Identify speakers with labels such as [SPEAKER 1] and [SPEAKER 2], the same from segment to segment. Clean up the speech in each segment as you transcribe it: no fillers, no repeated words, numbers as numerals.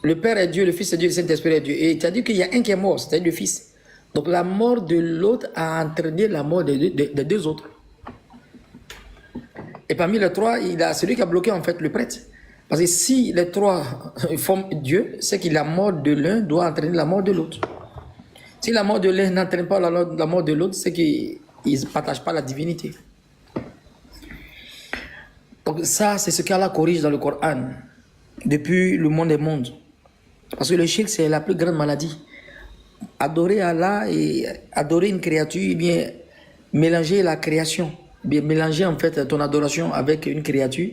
[SPEAKER 1] Le Père est Dieu, le Fils est Dieu, le Saint-Esprit est Dieu. Et tu as dit qu'il y a un qui est mort, c'est-à-dire le Fils. Donc la mort de l'autre a entraîné la mort des deux autres. Et parmi les trois, il y a celui qui a bloqué en fait le prêtre. Parce que si les trois forment Dieu, c'est que la mort de l'un doit entraîner la mort de l'autre. Si la mort de l'un n'entraîne pas la mort de l'autre, c'est qu'ils ne partagent pas la divinité. Donc ça, c'est ce qu'Allah corrige dans le Coran, depuis le monde des mondes. Parce que le shirk, c'est la plus grande maladie. Adorer Allah et adorer une créature, eh bien, mélanger la création, eh bien, mélanger en fait ton adoration avec une créature,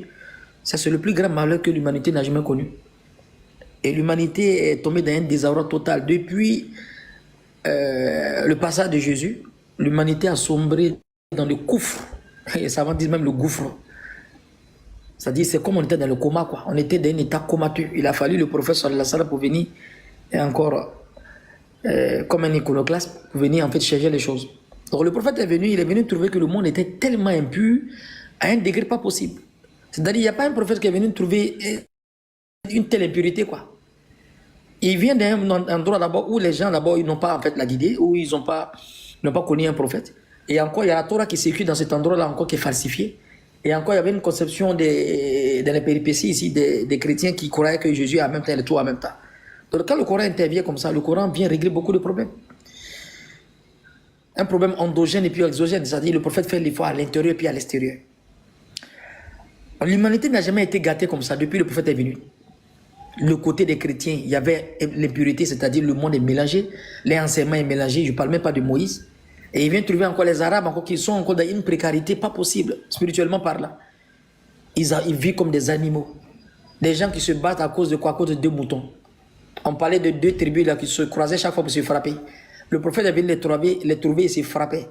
[SPEAKER 1] ça c'est le plus grand malheur que l'humanité n'a jamais connu. Et l'humanité est tombée dans un désarroi total. Depuis le passage de Jésus, l'humanité a sombré dans le gouffre. Et ça va dire même le gouffre. C'est-à-dire, c'est comme on était dans le coma, quoi. On était dans un état comateux. Il a fallu le prophète sallallahu alayhi wa sallam pour venir, et encore, comme un iconoclaste, pour venir en fait changer les choses. Donc le prophète est venu, il est venu trouver que le monde était tellement impur, à un degré pas possible. C'est-à-dire, il n'y a pas un prophète qui est venu trouver une telle impurité, quoi. Il vient d'un endroit d'abord où les gens, d'abord, ils n'ont pas en fait la guidée, où ils n'ont pas connu un prophète. Et encore, il y a la Torah qui circule dans cet endroit-là, encore qui est falsifiée. Et encore, il y avait une conception dans les péripéties ici des chrétiens qui croyaient que Jésus est en même temps et tout en même temps. Donc quand le Coran intervient comme ça, le Coran vient régler beaucoup de problèmes. Un problème endogène et puis exogène, c'est-à-dire le prophète fait l'effort à l'intérieur et puis à l'extérieur. L'humanité n'a jamais été gâtée comme ça depuis le prophète est venu. Le côté des chrétiens, il y avait l'impureté, c'est-à-dire le monde est mélangé, l'enseignement est mélangé, je ne parle même pas de Moïse. Et il vient trouver encore les Arabes encore qui sont encore dans une précarité pas possible, spirituellement parlant. Ils vivent comme des animaux. Des gens qui se battent à cause de quoi? À cause de deux moutons. On parlait de deux tribus là qui se croisaient chaque fois pour se frapper. Le prophète est venu les trouver et se frapper.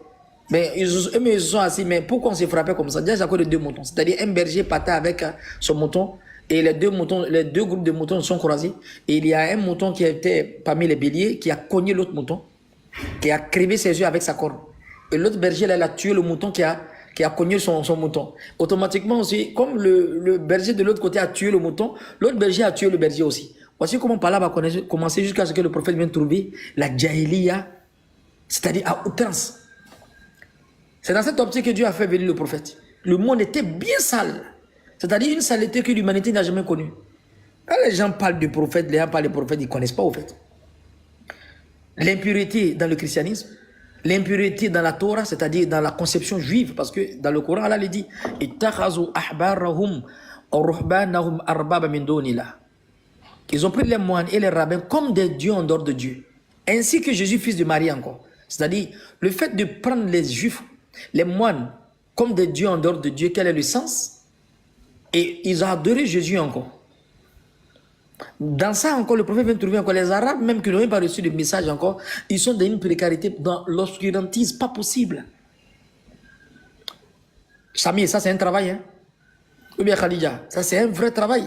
[SPEAKER 1] Mais ils se sont assis, mais pourquoi on se frappait comme ça? Déjà à cause de deux moutons. C'est-à-dire un berger partait avec son mouton et les deux groupes de moutons sont croisés. Et il y a un mouton qui était parmi les béliers qui a cogné l'autre mouton, qui a crevé ses yeux avec sa corne. Et l'autre berger, là, il a tué le mouton qui a cogné son mouton. Automatiquement aussi, comme le berger de l'autre côté a tué le mouton, l'autre berger a tué le berger aussi. Voici comment par là va commencer jusqu'à ce que le prophète vienne trouver la jahiliya, c'est-à-dire à outrance. C'est dans cette optique que Dieu a fait venir le prophète. Le monde était bien sale. C'est-à-dire une saleté que l'humanité n'a jamais connue. Quand les gens parlent du prophète, les gens parlent du prophète, ils ne connaissent pas au fait. L'impureté dans le christianisme, l'impureté dans la Torah, c'est-à-dire dans la conception juive, parce que dans le Coran, Allah le dit ils ont pris les moines et les rabbins comme des dieux en dehors de Dieu. Ainsi que Jésus, fils de Marie encore. C'est-à-dire, le fait de prendre les juifs, les moines, comme des dieux en dehors de Dieu, quel est le sens? Et ils ont adoré Jésus encore. Dans ça encore, le prophète vient trouver encore les Arabes, même qui n'ont même pas reçu de message encore, ils sont dans une précarité, dans l'obscurantisme, pas possible. Samy, ça c'est un travail, hein? Ou bien Khadija, ça c'est un vrai travail.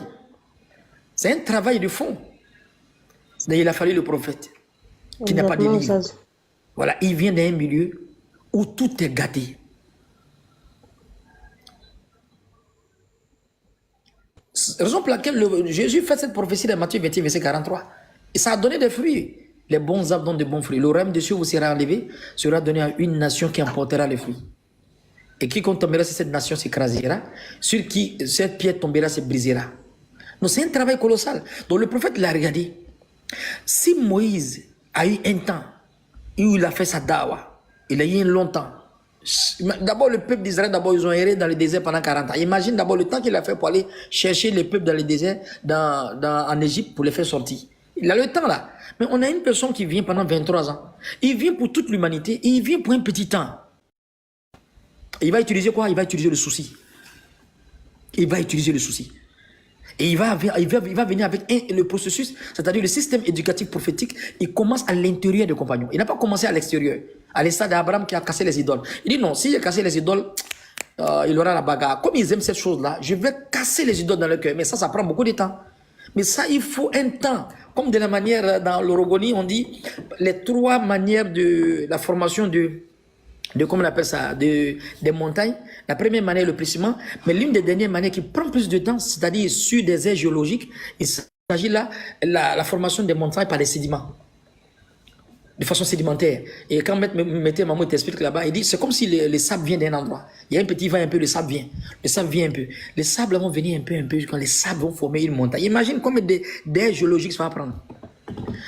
[SPEAKER 1] C'est un travail de fond. Il a fallu le prophète, qui n'a pas de livre. Voilà, il vient d'un milieu où tout est gâté. Raison pour laquelle Jésus fait cette prophétie dans Matthieu 21, verset 43. Et ça a donné des fruits. Les bons arbres donnent de bons fruits. Le rème dessus vous sera enlevé, sera donné à une nation qui emportera les fruits. Et quiconque tombera sur cette nation s'écrasera. Sur qui cette pierre tombera se brisera. Donc c'est un travail colossal. Donc le prophète l'a regardé. Si Moïse a eu un temps où il a fait sa dawa, il a eu un long temps. D'abord, le peuple d'Israël, d'abord, ils ont erré dans le désert pendant 40 ans. Imagine d'abord le temps qu'il a fait pour aller chercher les peuples dans le désert, en Égypte, pour les faire sortir. Il a le temps là. Mais on a une personne qui vient pendant 23 ans. Il vient pour toute l'humanité et il vient pour un petit temps. Et il va utiliser quoi? Il va utiliser le souci. Il va utiliser le souci. Et il va venir avec le processus, c'est-à-dire le système éducatif prophétique, il commence à l'intérieur des compagnons. Il n'a pas commencé à l'extérieur. À l'instar d'Abraham qui a cassé les idoles. Il dit non, si j'ai cassé les idoles, il aura la bagarre. Comme ils aiment cette chose-là, je vais casser les idoles dans leur cœur. Mais ça prend beaucoup de temps. Mais ça, il faut un temps. Comme de la manière, dans l'orogoni, on dit les trois manières de la formation comment on appelle ça, des montagnes. La première manière, le plissement, mais l'une des dernières manières qui prend plus de temps, c'est-à-dire sur des aires géologiques, Il s'agit là la formation des montagnes par les sédiments, de façon sédimentaire. Et quand Maître Mahmoud t'explique là-bas, il dit c'est comme si le sable vient d'un endroit. Il y a un petit vent un peu, le sable vient. Le sable vient un peu. Les sables vont venir un peu, quand les sables vont former une montagne. Imagine combien d'air géologique ça va prendre.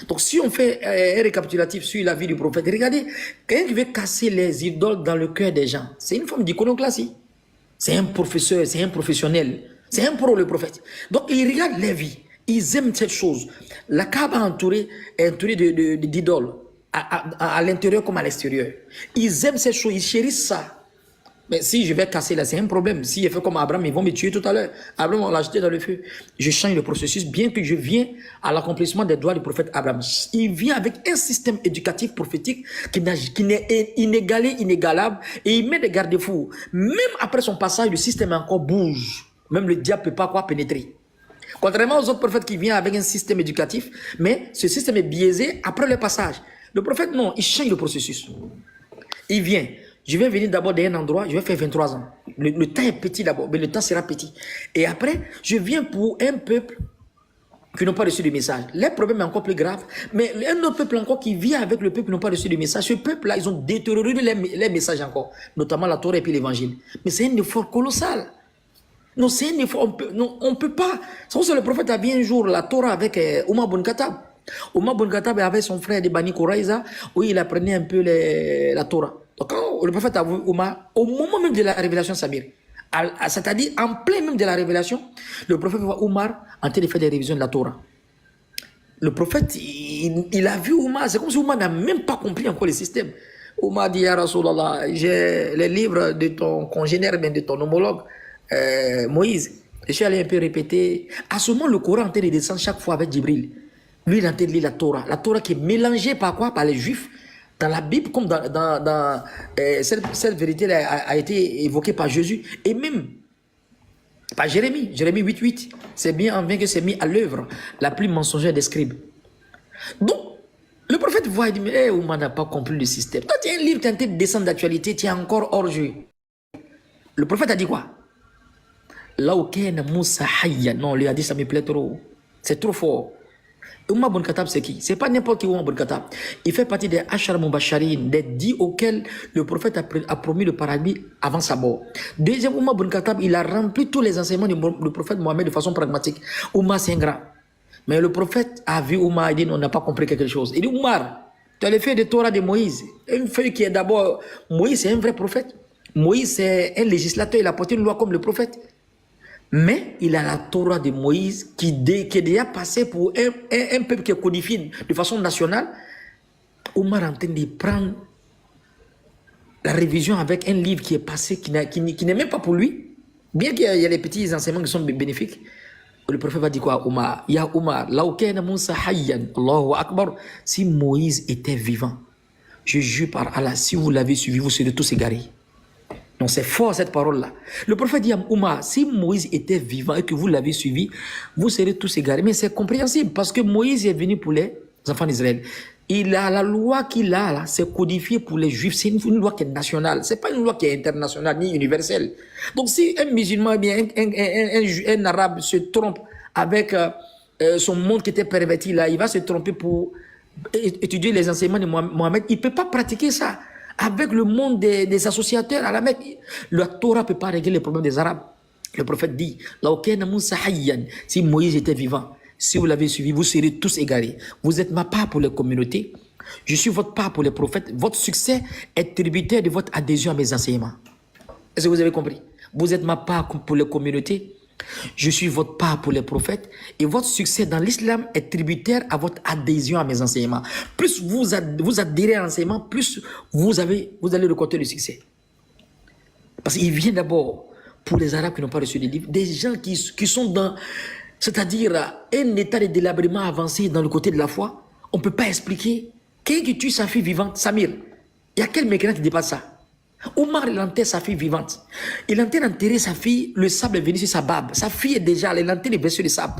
[SPEAKER 1] Donc si on fait un récapitulatif sur la vie du prophète, regardez, quelqu'un qui veut casser les idoles dans le cœur des gens, c'est une forme d'iconoclasie. C'est un professeur, c'est un professionnel, c'est un pro le prophète. Donc ils regardent les vies, ils aiment cette chose. La Kaaba est entourée d'idoles, à l'intérieur comme à l'extérieur. Ils aiment cette chose, ils chérissent ça. Mais si je vais casser là, c'est un problème. Si je fais comme Abraham, ils vont me tuer tout à l'heure. Abraham, on l'a jeté dans le feu. Je change le processus, bien que je viens à l'accomplissement des droits du prophète Abraham. Il vient avec un système éducatif prophétique qui n'est inégalé, inégalable, et il met des garde-fous. Même après son passage, le système encore bouge. Même le diable ne peut pas quoi pénétrer. Contrairement aux autres prophètes qui viennent avec un système éducatif, mais ce système est biaisé après le passage. Le prophète, non, il change le processus. Il vient. Je vais venir d'abord d'un endroit, je vais faire 23 ans. Le temps est petit d'abord, mais le temps sera petit. Et après, je viens pour un peuple qui n'ont pas reçu de message. Les problèmes est encore plus grave. Mais un autre peuple encore qui vient avec le peuple qui n'ont pas reçu de message. Ce peuple-là, ils ont détérioré les messages encore, notamment la Torah et puis l'évangile. Mais c'est un effort colossal. Non, c'est un effort, on peut pas. C'est pour ça que le prophète a vu un jour la Torah avec Omar Ibn Khattab. Omar Ibn Khattab avait son frère de Bani Kouraïza, où il apprenait un peu la Torah. Donc quand le prophète a vu Omar, au moment même de la révélation Samir, c'est-à-dire en plein même de la révélation, le prophète voit Omar en train de faire des révisions de la Torah. Le prophète, il a vu Omar, c'est comme si Omar n'a même pas compris encore le système. Omar dit, Ya Rasulallah, j'ai les livres de ton congénère, de ton homologue, Moïse. Je suis allé un peu répéter. À ce moment, le Coran est en train de descendre chaque fois avec Djibril. Lui, il est en train de lire la Torah. La Torah qui est mélangée par quoi? Par les Juifs. Dans la Bible, comme cette vérité a été évoquée par Jésus. Et même par Jérémie. Jérémie 8.8. C'est bien en vain que c'est mis à l'œuvre la plus mensongère des scribes. Donc, le prophète voit et dit, mais Oumar n'a pas compris le système. Toi, tu as un livre, tu es en train de descendre d'actualité, tu es encore hors jeu. Le prophète a dit quoi? Là où Moussa Hayya. Non, lui a dit, ça me plaît trop. C'est trop fort. Omar Ibn Khattab, c'est qui? C'est pas n'importe qui Omar Ibn Khattab. Il fait partie des Ashar Mubasharin, des 10 auxquels le prophète a promis le paradis avant sa mort. Deuxième, Omar Ibn Khattab, il a rempli tous les enseignements du prophète Mohammed de façon pragmatique. Omar, c'est un grand. Mais le prophète a vu Omar et dit, on n'a pas compris quelque chose. Il dit, Omar, tu as le feuille de Torah de Moïse. Une feuille qui est d'abord, Moïse, c'est un vrai prophète. Moïse, c'est un législateur, il a porté une loi comme le prophète. Mais il a la Torah de Moïse qui est déjà passé pour un peuple qui est codifié de façon nationale. Omar est en train de prendre la révision avec un livre qui est passé, qui n'est même pas pour lui. Bien qu'il y ait les petits enseignements qui sont bénéfiques. Le prophète va dire quoi? Omar, Ya Omar, Moussa Hayyan, Allahu Akbar, si Moïse était vivant, je jure par Allah, si vous l'avez suivi, vous serez tous égarés. Donc c'est fort cette parole-là. Le prophète dit à Omar, si Moïse était vivant et que vous l'avez suivi, vous serez tous égarés. Mais c'est compréhensible parce que Moïse est venu pour les enfants d'Israël. Il a la loi qu'il a là, c'est codifié pour les Juifs. C'est une loi qui est nationale. C'est pas une loi qui est internationale ni universelle. Donc si un musulman, bien un arabe se trompe avec son monde qui était perverti là, il va se tromper pour étudier les enseignements de Mohammed. Il peut pas pratiquer ça. Avec le monde des associateurs à la Mecque, la Torah ne peut pas régler les problèmes des Arabes. Le prophète dit, si Moïse était vivant, si vous l'avez suivi, vous serez tous égarés. Vous êtes ma part pour les communautés, je suis votre part pour les prophètes. Votre succès est tributaire de votre adhésion à mes enseignements. Est-ce que vous avez compris? Vous êtes ma part pour les communautés, je suis votre part pour les prophètes, et votre succès dans l'islam est tributaire à votre adhésion à mes enseignements. Plus vous adhérez à l'enseignement, plus vous allez récolter le succès. Parce qu'il vient d'abord pour les Arabes qui n'ont pas reçu les livres, des gens qui sont dans, c'est-à-dire un état de délabrement avancé dans le côté de la foi. On ne peut pas expliquer. Quelqu'un qui tue sa fille vivante, Samir, il y a quel mécanisme qui dépasse ça? Omar, il enterre sa fille vivante. Il enterre d'enterrer sa fille, le sable est venu sur sa barbe. Sa fille est déjà, elle enterre sur le sable.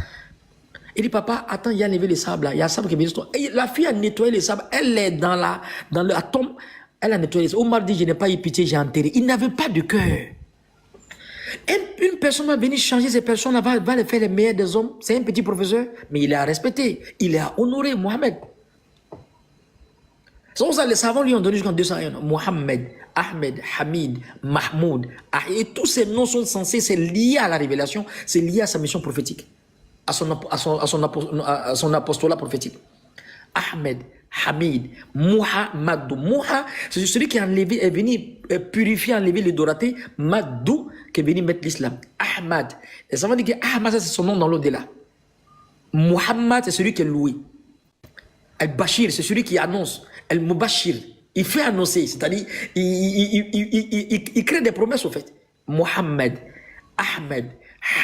[SPEAKER 1] Il dit, papa, attends, il y a levé le sable là. Il y a le sable qui est venu sur toi. Et la fille a nettoyé le sable. Elle est dans la tombe. Elle a nettoyé le sable. Omar dit, je n'ai pas eu pitié, j'ai enterré. Il n'avait pas de cœur. Une personne va venir changer ces personnes, va les faire les meilleurs des hommes. C'est un petit professeur, mais il est à respecter. Il est à honorer, Mohamed. C'est pour ça que les savants lui ont donné jusqu'en 201 noms. Mohamed, Ahmed, Hamid, Mahmoud. Et tous ces noms sont censés, c'est lié à la révélation, c'est lié à sa mission prophétique, à son apostolat prophétique. Ahmed, Hamid, Muhammadou. Mouha, c'est celui qui est venu purifier, enlever l'idolâtrie. Madou, qui est venu mettre l'islam. Ahmad. Et ça veut dire que Ahmad, c'est son nom dans l'au-delà. Muhammad, c'est celui qui est loué. Al-Bashir, c'est celui qui annonce. Al-Mubashir, il fait annoncer, c'est-à-dire, il crée des promesses au fait. Muhammad, Ahmed,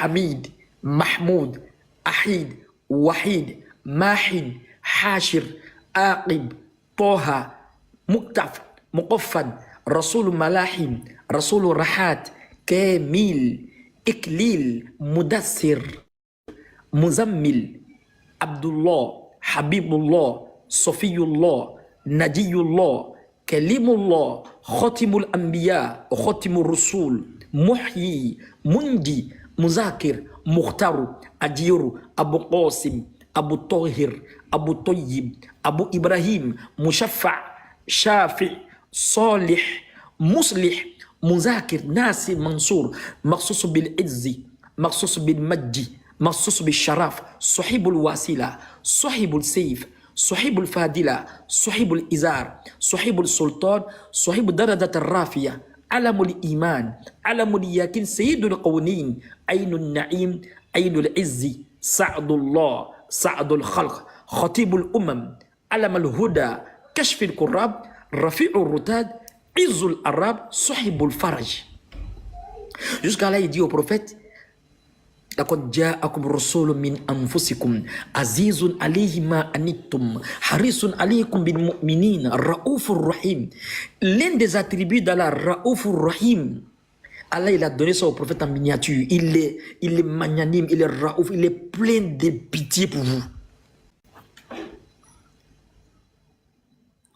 [SPEAKER 1] Hamid, Mahmoud, Ahid, Wahid, Mahid, Hashir, Aqib, Toha, Muqtaf, Muqaffan, Rasul Malahim, Rasul Rahat, Kamil, Iklil, Mudassir, Muzammil, Abdullah, Habibullah, Sofiyullah, Najiyullah, Kalimullah, Khatimul Anbiya, Khatimul Rusul, Muhyi, Mundi, Muzakir, Mukhtaru, Adiru, Abu Qasim, Abu Tahir, Abu Tayyib, Abu Ibrahim, Mushaffa, Shafi, Salih, Muslih, Muzakir, Nasir, Mansour, Maksus bil Izzi, Maksus bil Majdi, Maksus bil Sharaf, Sahibul Wasila, Sahibul Seif, Sahibul Fadila, Sahibul Izar, Sahibul Sultan, Sahibul Daradat Rafiya, Alamul Iman, Alamul Yakin, Sayyidul Qawnin, Ainul Na'im, Ainul Izzi, Sa'dullah, Sa'dul Khalq, Khatibul Umam, Alamul Huda, Kashfil Qurrab, Rafi'ul Rutad, Izzul Arab, Sahibul Faraj. Jusqu'à là, il dit au prophète, لقد جاءكم رسول من أنفسكم عزيز عليه ما أنتم حريص عليكم بالمؤمنين الرؤوف الرحيم. L'un des attributs d'Allah, Raouf Rahim, Allah il a donné ça au prophète en miniature. Il est magnanime, il est Raouf, il est plein de pitié pour vous.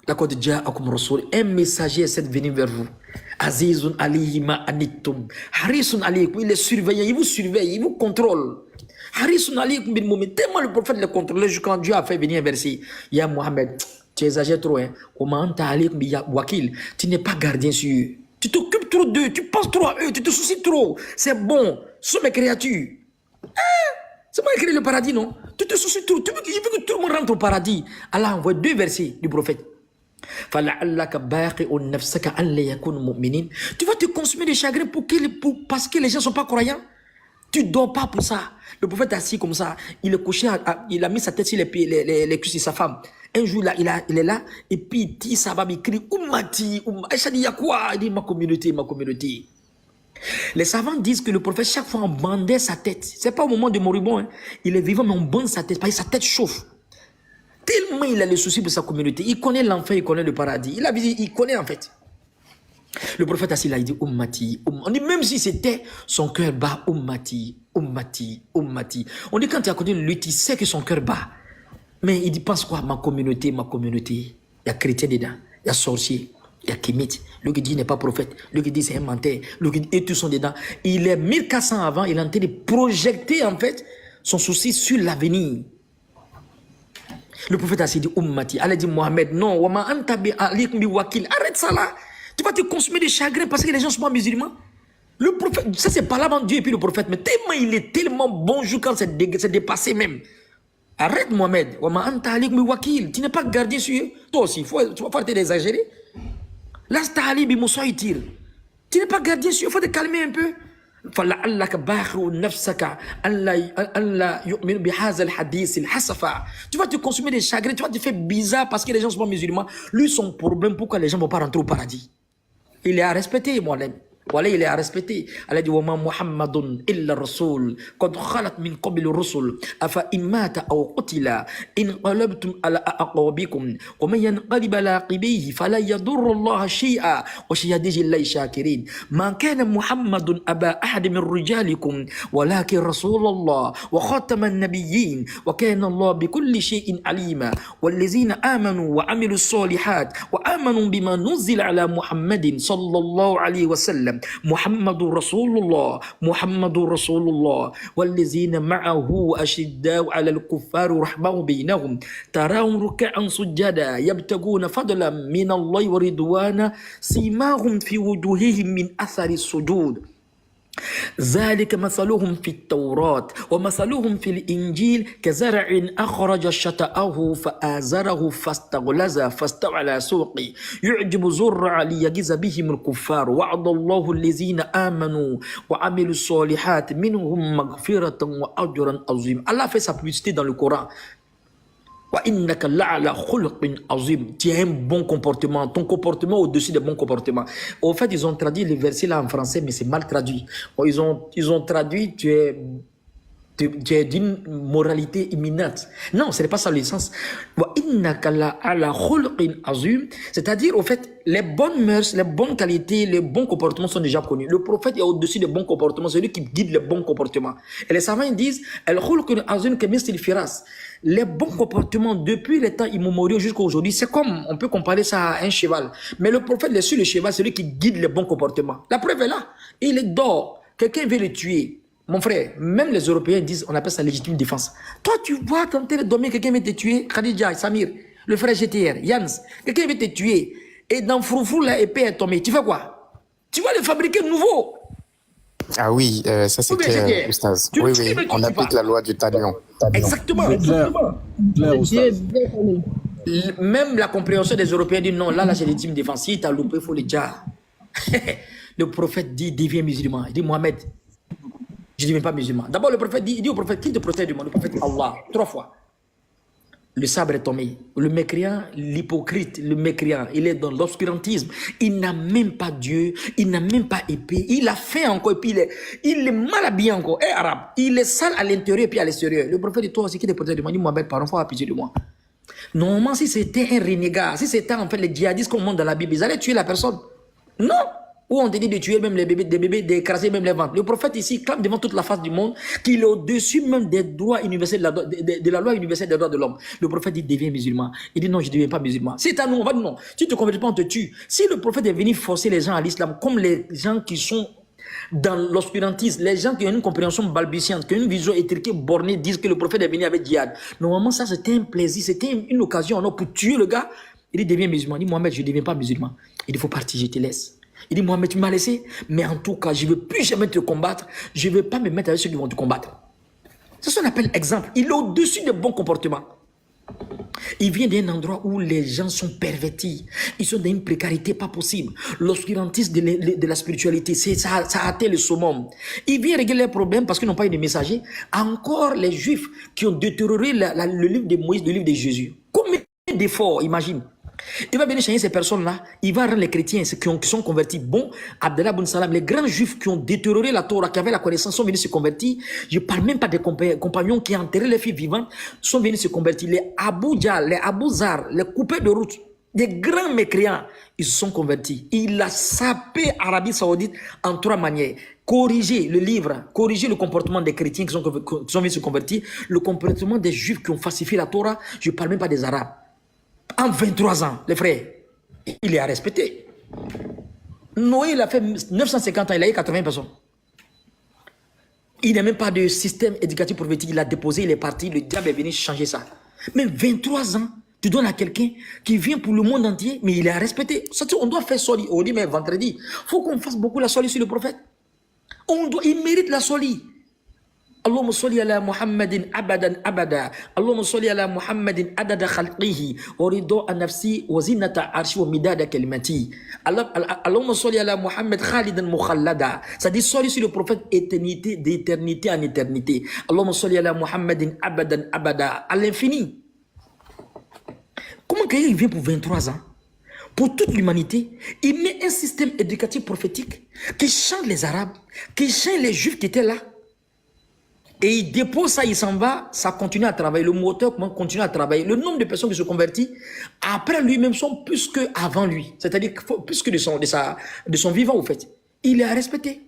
[SPEAKER 1] لقد جاءكم رسول, un messager est venu vers vous. Azizun alayhi ma anittum. Harisun alaykum, il est surveillant, il vous surveille, il vous contrôle. Harisun alaykum bin mu'min. Tellement le prophète le contrôlait quand Dieu a fait venir un verset. Ya Mohamed, tu exagères trop, hein. Comment anta alaykum bi wakil. Tu n'es pas gardien sur eux. Tu t'occupes trop d'eux, tu penses trop à eux, tu te soucies trop. C'est bon, ce sont mes créatures. C'est moi qui ai créé le paradis, non? Tu te soucies trop, il veut que tout le monde rentre au paradis. Allah envoie 2 versets du prophète. Tu vas te consumer de chagrin parce que les gens ne sont pas croyants. Tu ne dors pas pour ça. Le prophète est assis comme ça. Il est couché, il a mis sa tête sur les cuisses de sa femme. Un jour, là, il est là, et puis il dit, ça va m'écrire, Ummati, Aïcha dit, il y a quoi? Il dit, ma communauté, ma communauté. Les savants disent que le prophète, chaque fois, on bandait sa tête. Ce n'est pas au moment de moribond, hein. Il est vivant, mais on bande sa tête, parce que sa tête chauffe. Tellement il a le souci pour sa communauté. Il connaît l'enfer, il connaît le paradis. Il connaît en fait. Le prophète assis là, il dit Ummati, on dit même si c'était son cœur bas, Ummati, Ummati, Ummati. On dit quand il est à côté de lui, il sait que son cœur bat. Mais il dit pense quoi? Ma communauté, ma communauté. Il y a chrétien dedans, il y a sorcier, il y a kémite. Lui qui dit il n'est pas prophète, lui qui dit c'est un menteur, lui qui dit et tous sont dedans. Il est 1400 avant, il est en train de projeter en fait son souci sur l'avenir. Le prophète a dit Ummati. Allah dit Mohamed, non, arrête ça là. Tu vas te consommer de chagrin parce que les gens sont pas musulmans. Le prophète, ça c'est pas là avant Dieu et puis le prophète, mais tellement il est tellement bonjour quand c'est dépassé même. Arrête Mohamed, tu n'es pas gardien sur eux. Toi aussi, il faut arrêter d'exagérer. Là, tu n'es pas gardien sur eux, il faut te calmer un peu. فلعلك باخر نفسك ألا يؤمن بهذا الحديث الحسفة. Tu vas te consumer des chagrins, tu vas te faire bizarre parce que les gens sont pas musulmans. Lui, son problème, pourquoi les gens ne vont pas rentrer au paradis? Il est à respecter, moi. Voilà, il est à respecter. Allah dit وَمَا مُحَمَّدٌ إِلَّا الرَّسُولُ قَدْ خَلَتْ مِنْ قَبْلِ الرُّسُلِ أَفَإِنْ مَاتَ أَوْ قُتِلَ انقلبتم على أعقابكم ومن ينقلب على عقبيه فلا يضر الله شيئا وسيجزي الله الشاكرين. ما كان محمد أبا أحد من رجالكم ولكن رسول الله وخاتم النبيين وكان الله بكل شيء عليما. والذين آمنوا وعملوا الصالحات وآمنوا بما نزل على محمد صلى الله عليه وسلم sallam. Muhammadur Rasulullah, Muhammadur Rasulullah. Wallazina ma'ahu ashiddau 'alal kuffari rahmau bainahum. Tarahum ruk'an sujada yabtaguna fadlan minallahi wa ridwana simahum fi wujuhihim min athari sujud. ذلك مثلهم في التوراة ومثلهم في الإنجيل كزرع أخرج شطأه فآزره فاستغلظ فاستوى على سوقه يعجب الزرع ليغيظ بهم الكفار وعد الله الذين آمنوا وعملوا الصالحات منهم مغفرة وأجرا عظيما. Allah fait sa publicité dans le Coran. Tu as un bon comportement, ton comportement au-dessus des bons comportements. Au fait, ils ont traduit le verset là en français, mais c'est mal traduit. Ils ont traduit tu es d'une moralité imminente. Non, ce n'est pas ça le sens. C'est-à-dire, au fait, les bonnes mœurs, les bonnes qualités, les bons comportements sont déjà connus. Le prophète est au-dessus des bons comportements, c'est lui qui guide les bons comportements. Et les savants disent, les bons comportements depuis les temps immémoriaux jusqu'à aujourd'hui, c'est comme, on peut comparer ça à un cheval. Mais le prophète est sur le cheval, c'est lui qui guide les bons comportements. La preuve est là. Il est dehors. Quelqu'un veut le tuer. Mon frère, même les Européens disent, on appelle ça légitime défense. Toi, tu vois, quand tu es dormir, quelqu'un veut te tuer, Khadija, Samir, le frère GTR, Jans, quelqu'un veut te tuer, et dans Froufrou, la épée est tombée. Tu fais quoi? Tu vas le fabriquer nouveau.
[SPEAKER 2] Ah oui, ça c'est clair, Oustaz. Oui, on applique la loi du talion.
[SPEAKER 1] Exactement. Même la compréhension des Européens dit non, là c'est légitime défense. Si tu as loupé, il faut le dire. Le prophète dit, deviens musulman. Il dit, Mohamed, je ne deviens pas musulman. D'abord, le prophète dit, il dit au prophète, qui te protège du monde? Le prophète, Allah, 3 fois. Le sabre est tombé. Le mécréant, l'hypocrite, le mécréant, il est dans l'obscurantisme. Il n'a même pas Dieu, il n'a même pas épée. Il a faim encore, et puis il est mal habillé encore. Et arabe, il est sale à l'intérieur et puis à l'extérieur. Le prophète dit, toi aussi qui te protège du monde, dit, Mohamed, pardon, il faut appuyer de moi. Normalement, si c'était un renégat, si c'était en fait les djihadistes qu'on montre dans la Bible, ils allaient tuer la personne. Non. Où on te dit de tuer même les bébés, des bébés, d'écraser même les ventres. Le prophète ici clame devant toute la face du monde qu'il est au-dessus même des droits universels, de la loi universelle des droits de l'homme. Le prophète dit, deviens musulman. Il dit, non, je ne deviens pas musulman. C'est à nous, on va dire non. Si tu ne te convertis pas, on te tue. Si le prophète est venu forcer les gens à l'islam, comme les gens qui sont dans l'obscurantisme, les gens qui ont une compréhension balbutiante, qui ont une vision étriquée, bornée, disent que le prophète est venu avec djihad. Normalement, ça, c'était un plaisir, c'était une occasion pour tuer le gars. Il dit, deviens musulman. Il dit, Mohamed, je ne deviens pas musulman. Il dit, il faut partir, je te laisse. Il dit, Mohamed, tu m'as laissé, mais en tout cas, je ne veux plus jamais te combattre. Je ne veux pas me mettre avec ceux qui vont te combattre. C'est ce qu'on appelle exemple. Il est au-dessus des bons comportements. Il vient d'un endroit où les gens sont pervertis. Ils sont dans une précarité pas possible. L'obscurantisme de la spiritualité, ça a atteint le summum. Il vient régler les problèmes parce qu'ils n'ont pas eu de messager. Encore les Juifs qui ont détérioré le livre de Moïse, le livre de Jésus. Combien d'efforts, imagine. Il va venir changer ces personnes-là. Il va rendre les chrétiens qui sont convertis. Bon, Abdallah ibn Salam, les grands juifs qui ont détérioré la Torah, qui avaient la connaissance, sont venus se convertir. Je ne parle même pas des compagnons qui ont enterré les filles vivantes, sont venus se convertir. Les Abu Jahl, les Abu Zar, les coupés de route, des grands mécréants, ils se sont convertis. Il a sapé Arabie Saoudite en 3 manières. Corriger le livre, corriger le comportement des chrétiens qui sont venus se convertir, le comportement des juifs qui ont falsifié la Torah, je ne parle même pas des Arabes. En 23 ans, les frères, il est à respecter. Noé, il a fait 950 ans, il a eu 80 personnes. Il n'a même pas de système éducatif prophétique, il a déposé, il est parti, le diable est venu changer ça. Mais 23 ans, tu donnes à quelqu'un qui vient pour le monde entier, mais il est à respecter. On doit faire soli, on dit mais vendredi, il faut qu'on fasse beaucoup la soli sur le prophète. Il mérite la soli. اللهم صل على محمد أبدا أبدا اللهم صل على محمد عدد خلقه ورضاء نفسي وزنة عرشه ومداد كلمتي اللهم صل على محمد خالدا مخلدا. Ça dit soli sur le prophète éternité d'éternité en éternité. اللهم صل على محمد أبدا أبدا à l'infini. Comment quelqu'un vient pour 23 ans? Pour toute l'humanité, il met un système éducatif prophétique qui change les Arabes, qui change les Juifs qui étaient là. Et il dépose ça, il s'en va, ça continue à travailler. Le moteur continue à travailler. Le nombre de personnes qui se convertissent, après lui-même, sont plus qu'avant lui. C'est-à-dire plus que de son vivant, au fait. Il est à respecter.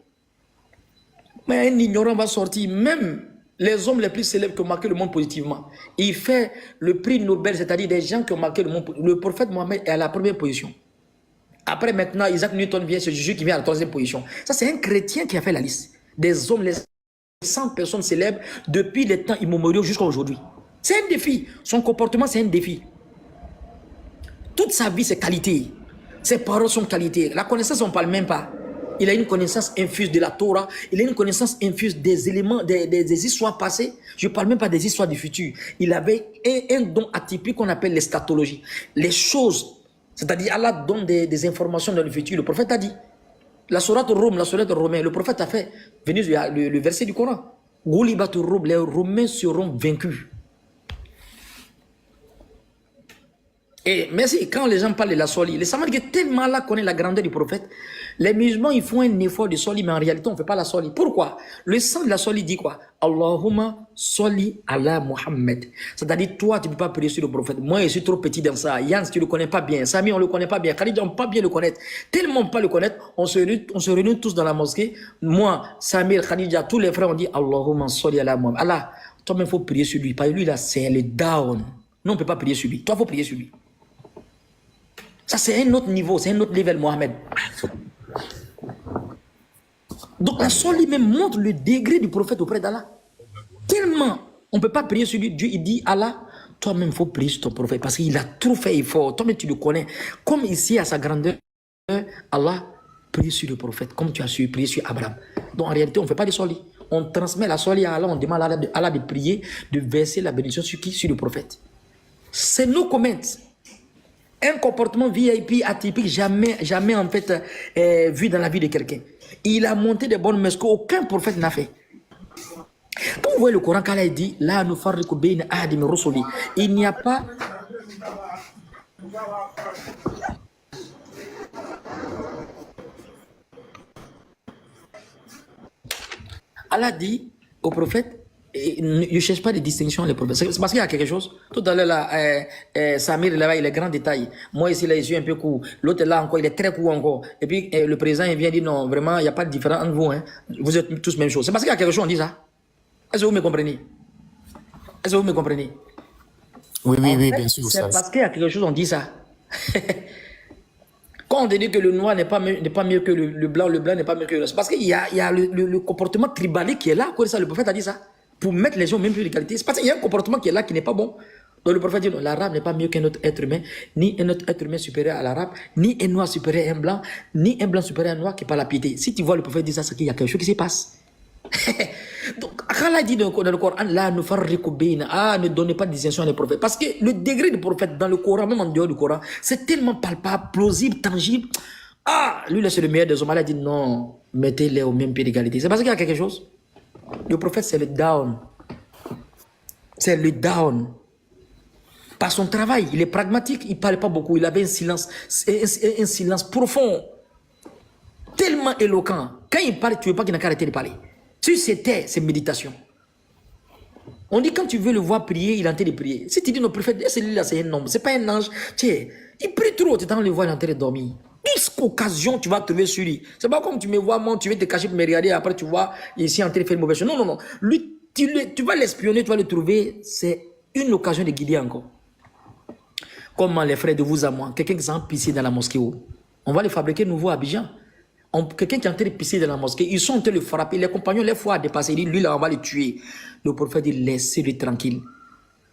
[SPEAKER 1] Mais un ignorant va sortir, même les hommes les plus célèbres qui ont marqué le monde positivement. Il fait le prix Nobel, c'est-à-dire des gens qui ont marqué le monde. Le prophète Mohammed est à la première position. Après, maintenant, Isaac Newton vient, c'est Jésus qui vient à la troisième position. Ça, c'est un chrétien qui a fait la liste. Des hommes, les 100 personnes célèbres depuis les temps immémoriaux jusqu'à aujourd'hui. C'est un défi. Son comportement, c'est un défi. Toute sa vie, c'est qualité. Ses paroles sont qualité. La connaissance, on ne parle même pas. Il a une connaissance infuse de la Torah. Il a une connaissance infuse des éléments, des histoires passées. Je ne parle même pas des histoires du futur. Il avait un don atypique qu'on appelle l'estatologie. Les choses, c'est-à-dire Allah donne des informations dans le futur. Le prophète a dit. La sourate Rome, la sourate romaine, le prophète a fait venir le verset du Coran. Les Romains seront vaincus. Et merci, quand les gens parlent de la soli, les savants disent que tellement Allah connaît la grandeur du prophète, les musulmans ils font un effort de soli, mais en réalité on ne fait pas la soli. Pourquoi? Le sang de la soli dit quoi? Allahumma soli ala Muhammad. C'est-à-dire toi tu ne peux pas prier sur le prophète. Moi je suis trop petit dans ça. Yann tu ne le connais pas bien. Sami on ne le connaît pas bien. Khalid on ne peut pas bien le connaître. Tellement pas le connaître, on se réunit tous dans la mosquée. Moi, Samir, Khadija, tous les frères on dit Allahumma soli ala Muhammad. Allah, toi-même il faut prier sur lui. Parce que lui là c'est le down. Non on ne peut pas prier sur lui. Toi il faut prier sur lui. Ça, c'est un autre niveau, c'est un autre level, Mohamed. Donc, la soli même montre le degré du prophète auprès d'Allah. Tellement, on ne peut pas prier sur lui. Dieu, il dit, Allah, toi-même, il faut prier sur ton prophète parce qu'il a trop fait effort. Toi-même, tu le connais. Comme ici, à sa grandeur, Allah prie sur le prophète, comme tu as su prier sur Abraham. Donc, en réalité, on ne fait pas de soli. On transmet la soli à Allah, on demande à Allah de prier, de verser la bénédiction sur qui? Sur le prophète. C'est nos comments. Un comportement VIP atypique, jamais en fait vu dans la vie de quelqu'un. Il a monté des bonnes messes qu'aucun prophète n'a fait. Quand vous voyez le Coran, qu'Allah dit, là nous il n'y a pas. Allah dit au prophète, ne cherche pas de distinction les prophètes. C'est parce qu'il y a quelque chose. Tout à l'heure, là, Samir, là-bas, il est grand détail. Moi, ici, là, je suis un peu court. L'autre, là, encore, il est très court encore. Et puis, le président, il vient dire, non, vraiment, il n'y a pas de différence entre vous. Hein. Vous êtes tous même chose. C'est parce qu'il y a quelque chose, on dit ça. Est-ce que vous me comprenez? Est-ce que vous me comprenez?
[SPEAKER 2] Oui, bien sûr.
[SPEAKER 1] C'est parce qu'il y a quelque chose, on dit ça. Quand on dit que le noir n'est pas mieux que le blanc n'est pas mieux que le... C'est parce qu'il y a le comportement tribalique qui est là. Quoi, ça, le prophète a dit ça. Pour mettre les gens au même pied d'égalité. C'est parce qu'il y a un comportement qui est là qui n'est pas bon. Donc le prophète dit non, l'arabe n'est pas mieux qu'un autre être humain, ni un autre être humain supérieur à l'arabe, ni un noir supérieur à un blanc, ni un blanc supérieur à un noir qui parle la piété. Si tu vois le prophète dire ça, c'est qu'il y a quelque chose qui se passe. Donc, quand Allah dit dans le Coran, là, ne donnez pas de distinction à les prophètes. Parce que le degré du prophète dans le Coran, même en dehors du Coran, c'est tellement palpable, plausible, tangible. Ah, lui, là, c'est le meilleur des hommes. Allah dit non, mettez-les au même pied d'égalité. C'est parce qu'il y a quelque chose. Le prophète, c'est le down. C'est le down. Par son travail, il est pragmatique, il ne parlait pas beaucoup, il avait un silence profond, tellement éloquent. Quand il parle, tu ne veux pas qu'il n'a qu'à arrêter de parler. Si c'était ses méditations. On dit quand tu veux le voir prier, il est en train de prier. Si tu dis, non, prophète, celui-là, c'est un homme, c'est pas un ange. Tiens, il prie trop, tu es en train de le voir, il est en train de dormir. Puisqu'occasion, tu vas trouver sur lui. C'est pas comme tu me vois, moi, tu veux te cacher pour me regarder, après tu vois, ici en train de faire une mauvaise chose. Non. Lui, tu vas l'espionner, tu vas le trouver, c'est une occasion de guider encore. Comment les frères de vous à moi, quelqu'un qui s'est pissé dans la mosquée, on va les fabriquer nouveau à Abidjan. Quelqu'un qui est en train de pisser dans la mosquée, ils sont en train de le frapper, les compagnons, les fois à dépasser, il dit, lui là, on va le tuer. Le prophète dit, laissez-le tranquille.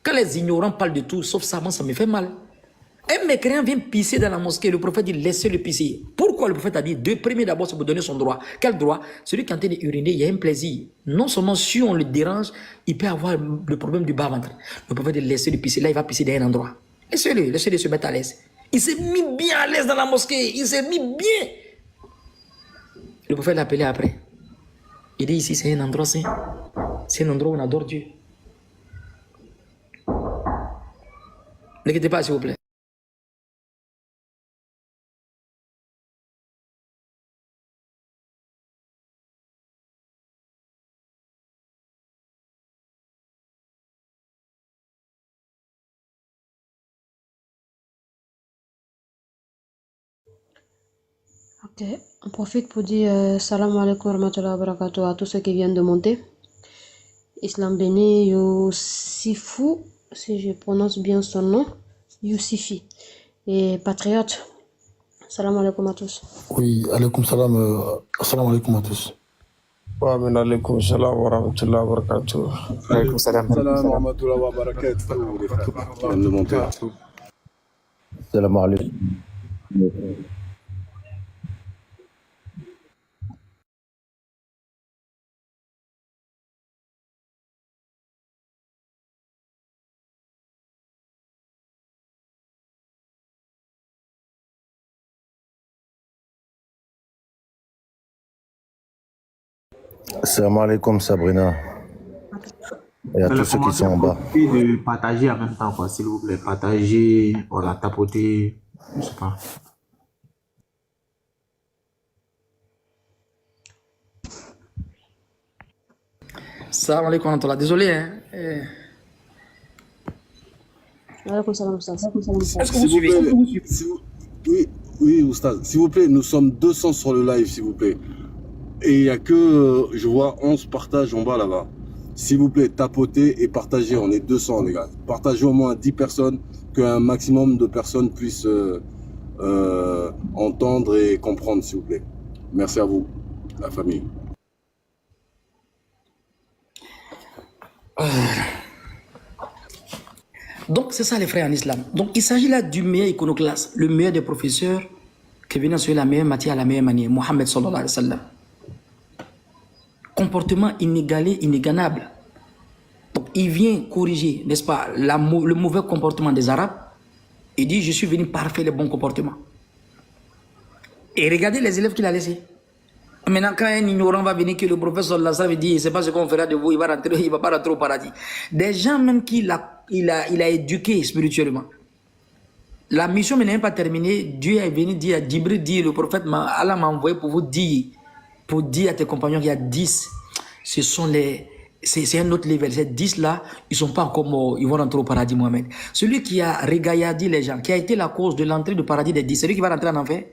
[SPEAKER 1] Quand les ignorants parlent de tout, sauf ça, moi, ça me fait mal. Un mécréant vient pisser dans la mosquée, le prophète dit, laissez-le pisser. Pourquoi le prophète a dit, premier d'abord, c'est pour donner son droit. Quel droit? Celui qui est en train d'uriner, il y a un plaisir. Non seulement si on le dérange, il peut avoir le problème du bas-ventre. Le prophète dit, laissez-le pisser. Là, il va pisser dans un endroit. Laissez-le se mettre à l'aise. Il s'est mis bien à l'aise dans la mosquée. Il s'est mis bien. Le prophète l'a appelé après. Il dit ici, c'est un endroit saint. C'est un endroit où on adore Dieu. N'inquiétez pas, s'il vous plaît.
[SPEAKER 3] Ok, on profite pour dire salam alaikum wa rahmatullahi wa barakatuh à tous ceux qui viennent de monter. Islam béni Youssifou, si je prononce bien son nom, Youssifi. Et patriote, Salam alaikum à tous.
[SPEAKER 4] Oui, alaikum salam. Assalamu alaikum à tous.
[SPEAKER 5] Wa min alaikum salam wa rahmatullahi wa barakatuh.
[SPEAKER 2] Alaikum salam.
[SPEAKER 6] Salam wa rahmatullahi wa barakatuh, les frères. On vient de monter.
[SPEAKER 7] Salam alaikum. Salam alaikum Sabrina. Et à tous ceux qui sont en bas.
[SPEAKER 8] De partager en même temps, quoi, s'il vous plaît. Partager, voilà, tapoter, je sais pas.
[SPEAKER 1] Salam alaikum wa rahmatullah. Désolé, hein.
[SPEAKER 3] Alaikum salam, Oustaz.
[SPEAKER 1] Est-ce que vous suivez?
[SPEAKER 6] Oui, oui, Oustaz. S'il vous plaît, nous sommes 200 sur le live, s'il vous plaît. Et il n'y a que, je vois 11 partages en bas là-bas. S'il vous plaît, tapotez et partagez. On est 200, les gars. Partagez au moins à 10 personnes, qu'un maximum de personnes puissent entendre et comprendre, s'il vous plaît. Merci à vous, la famille.
[SPEAKER 1] Donc, c'est ça les frères en islam. Donc, il s'agit là du meilleur iconoclaste, le meilleur des professeurs qui vient enseigner la meilleure matière à la meilleure manière, Mohammed sallallahu alayhi wa sallam. Comportement inégalé, inégalable. Donc, il vient corriger, n'est-ce pas, le mauvais comportement des Arabes. Il dit, je suis venu parfaire les bons comportements. Et regardez les élèves qu'il a laissés. Maintenant, quand un ignorant va venir, que le professeur sallallahu dit, c'est pas ce qu'on fera de vous, il va pas rentrer au paradis. Des gens même qu'il a éduqués spirituellement. La mission n'est même pas terminée. Dieu est venu dire à Djibril, dit, le prophète, Allah m'a envoyé pour vous dire, pour dire à tes compagnons qu'il y a 10. Ce sont les... C'est un autre level. Ces 10 là, ils sont pas encore morts. Ils vont rentrer au paradis, Mohamed. Celui qui a régaillardi les gens, qui a été la cause de l'entrée du paradis des 10, c'est lui qui va rentrer en enfer.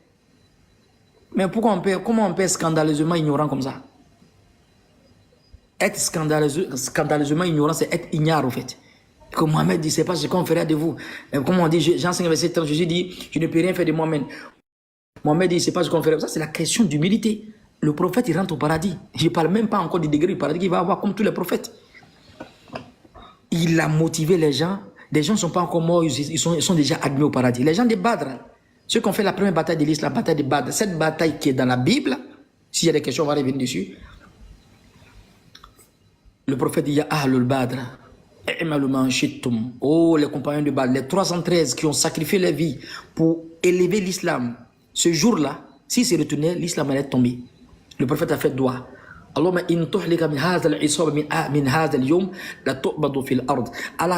[SPEAKER 1] Mais pourquoi comment on peut être scandaleusement ignorant comme ça? Être scandaleusement ignorant, c'est être ignare en fait. Comme Mohamed dit, c'est pas ce qu'on ferait de vous. Mais comme on dit, j'enseigne verset 30, Jésus dit, je ne peux rien faire de moi-même. Mohamed dit, c'est pas ce qu'on ferait. Ça, c'est la question d'humilité. Le prophète, il rentre au paradis. Je ne parle même pas encore du degré du paradis qu'il va avoir comme tous les prophètes. Il a motivé les gens. Les gens ne sont pas encore morts, ils sont déjà admis au paradis. Les gens de Badr, ceux qui ont fait la première bataille de l'Islam, la bataille de Badr, cette bataille qui est dans la Bible, s'il y a des questions, on va revenir dessus. Le prophète dit, Ahlul Badr, oh les compagnons de Badr, les 313 qui ont sacrifié leur vie pour élever l'islam, ce jour-là, s'ils se retournaient, l'islam allait tomber. Le prophète a fait doigt. Alors,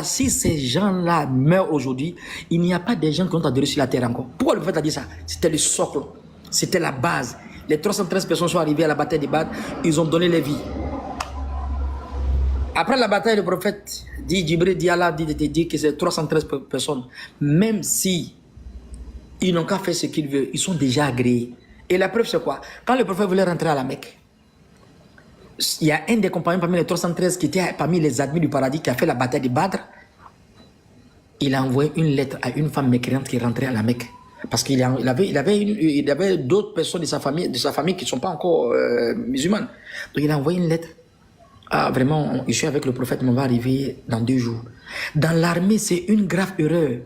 [SPEAKER 1] si ces gens-là meurent aujourd'hui, il n'y a pas des gens qui ont adoré sur la terre encore. Pourquoi le prophète a dit ça? C'était le socle, c'était la base. Les 313 personnes sont arrivées à la bataille de Badr, ils ont donné leur vie. Après la bataille, le prophète dit, Djibril dit, Allah dit que c'est 313 personnes, même si ils n'ont qu'à faire ce qu'ils veulent, ils sont déjà agréés. Et la preuve, c'est quoi? Quand le prophète voulait rentrer à la Mecque, il y a un des compagnons parmi les 313 qui était parmi les admis du paradis qui a fait la bataille de Badr. Il a envoyé une lettre à une femme mécréante qui rentrait à la Mecque. Parce qu'il avait d'autres personnes de sa famille qui ne sont pas encore musulmanes. Donc il a envoyé une lettre. Ah, vraiment, je suis avec le prophète, mais on va arriver dans 2 jours. Dans l'armée, c'est une grave erreur.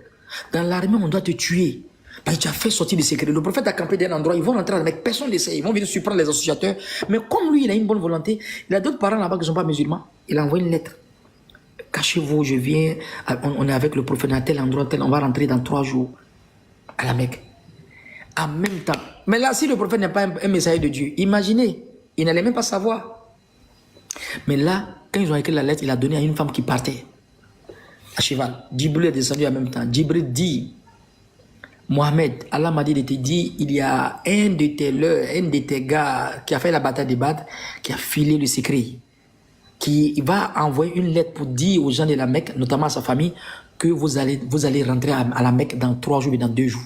[SPEAKER 1] Dans l'armée, on doit te tuer. Parce que tu as fait sortir des secrets. Le prophète a campé d'un endroit, ils vont rentrer avec personne n'essaie. Ils vont venir surprendre les associateurs. Mais comme lui, il a une bonne volonté, il a d'autres parents là-bas qui ne sont pas musulmans. Il a envoyé une lettre. Cachez-vous, je viens, on est avec le prophète à tel endroit, on va rentrer dans 3 jours à la Mecque. En même temps. Mais là, si le prophète n'est pas un messager de Dieu, imaginez, il n'allait même pas savoir. Mais là, quand ils ont écrit la lettre, il a donné à une femme qui partait à cheval. Djibril est descendu en même temps. Djibril dit, Mohamed, Allah m'a dit de te dire, il y a un de tes gars qui a fait la bataille de Badr, qui a filé le secret, qui va envoyer une lettre pour dire aux gens de la Mecque, notamment à sa famille, que vous allez rentrer à la Mecque dans 3 jours et dans 2 jours.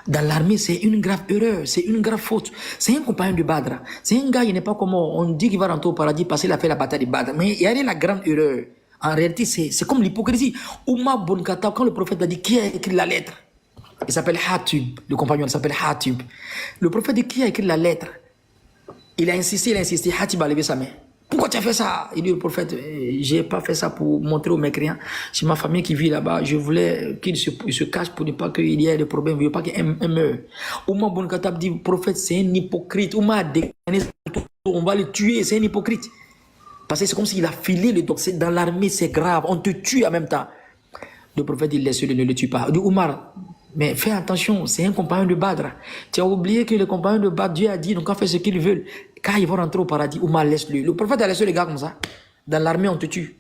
[SPEAKER 1] Dans l'armée, c'est une grave erreur, c'est une grave faute. C'est un compagnon de Badr. C'est un gars, il n'est pas comme on dit qu'il va rentrer au paradis parce qu'il a fait la bataille de Badr. Mais il y a la grande erreur. En réalité, c'est comme l'hypocrisie. Oumar Bonkata, quand le prophète a dit qui a écrit la lettre, Il s'appelle Hatub, le compagnon, il s'appelle Hatub. Le prophète dit, qui a écrit la lettre? Il a insisté, Hatib a levé sa main. Pourquoi tu as fait ça? Il dit au prophète, j'ai pas fait ça pour montrer aux mécréants. C'est ma famille qui vit là-bas. Je voulais qu'il se cache pour ne pas qu'il y ait des problèmes. Je veux pas qu'il meure. Oumar Bon Khattab dit, prophète, c'est un hypocrite. Oumar, on va le tuer, c'est un hypocrite. Parce que c'est comme s'il a filé le doc. Dans l'armée, c'est grave. On te tue en même temps. Le prophète dit, laisse-le, ne le tue pas. Il dit, Oumar, mais fais attention, c'est un compagnon de Badr. Tu as oublié que le compagnon de Badr, Dieu a dit, donc on fait ce qu'ils veulent. Quand ils vont rentrer au paradis, Oumar, laisse-le. Le prophète a laissé les gars comme ça. Dans l'armée, on te tue.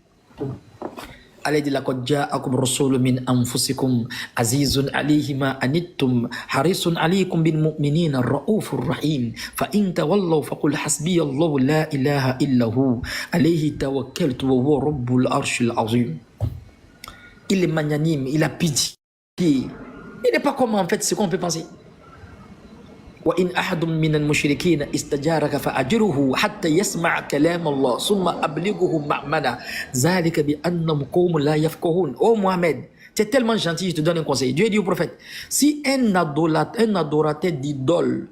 [SPEAKER 1] Allah dit, laqad ja'akum rasulun min anfusikum azizun alayhi ma anittum harisun alaykum bil mu'minina raufur rahim fa in tawallaw faqul hasbiyallahu la ilaha illa hu alayhi tawakkaltu wa huwa rabbul arshil azim. Il est magnanime, il a pitié. Il n'est pas comme en fait ce qu'on peut penser. وإن أحد من المشركين استجارك فأجره حتى يسمع كلام الله ثم أبلغه مأمنا ذلك بأنهم قوم لا يفقهون. Oh Mohamed, tu es tellement gentil, je te donne un conseil. Dieu dit au prophète, si un adorateur d'idole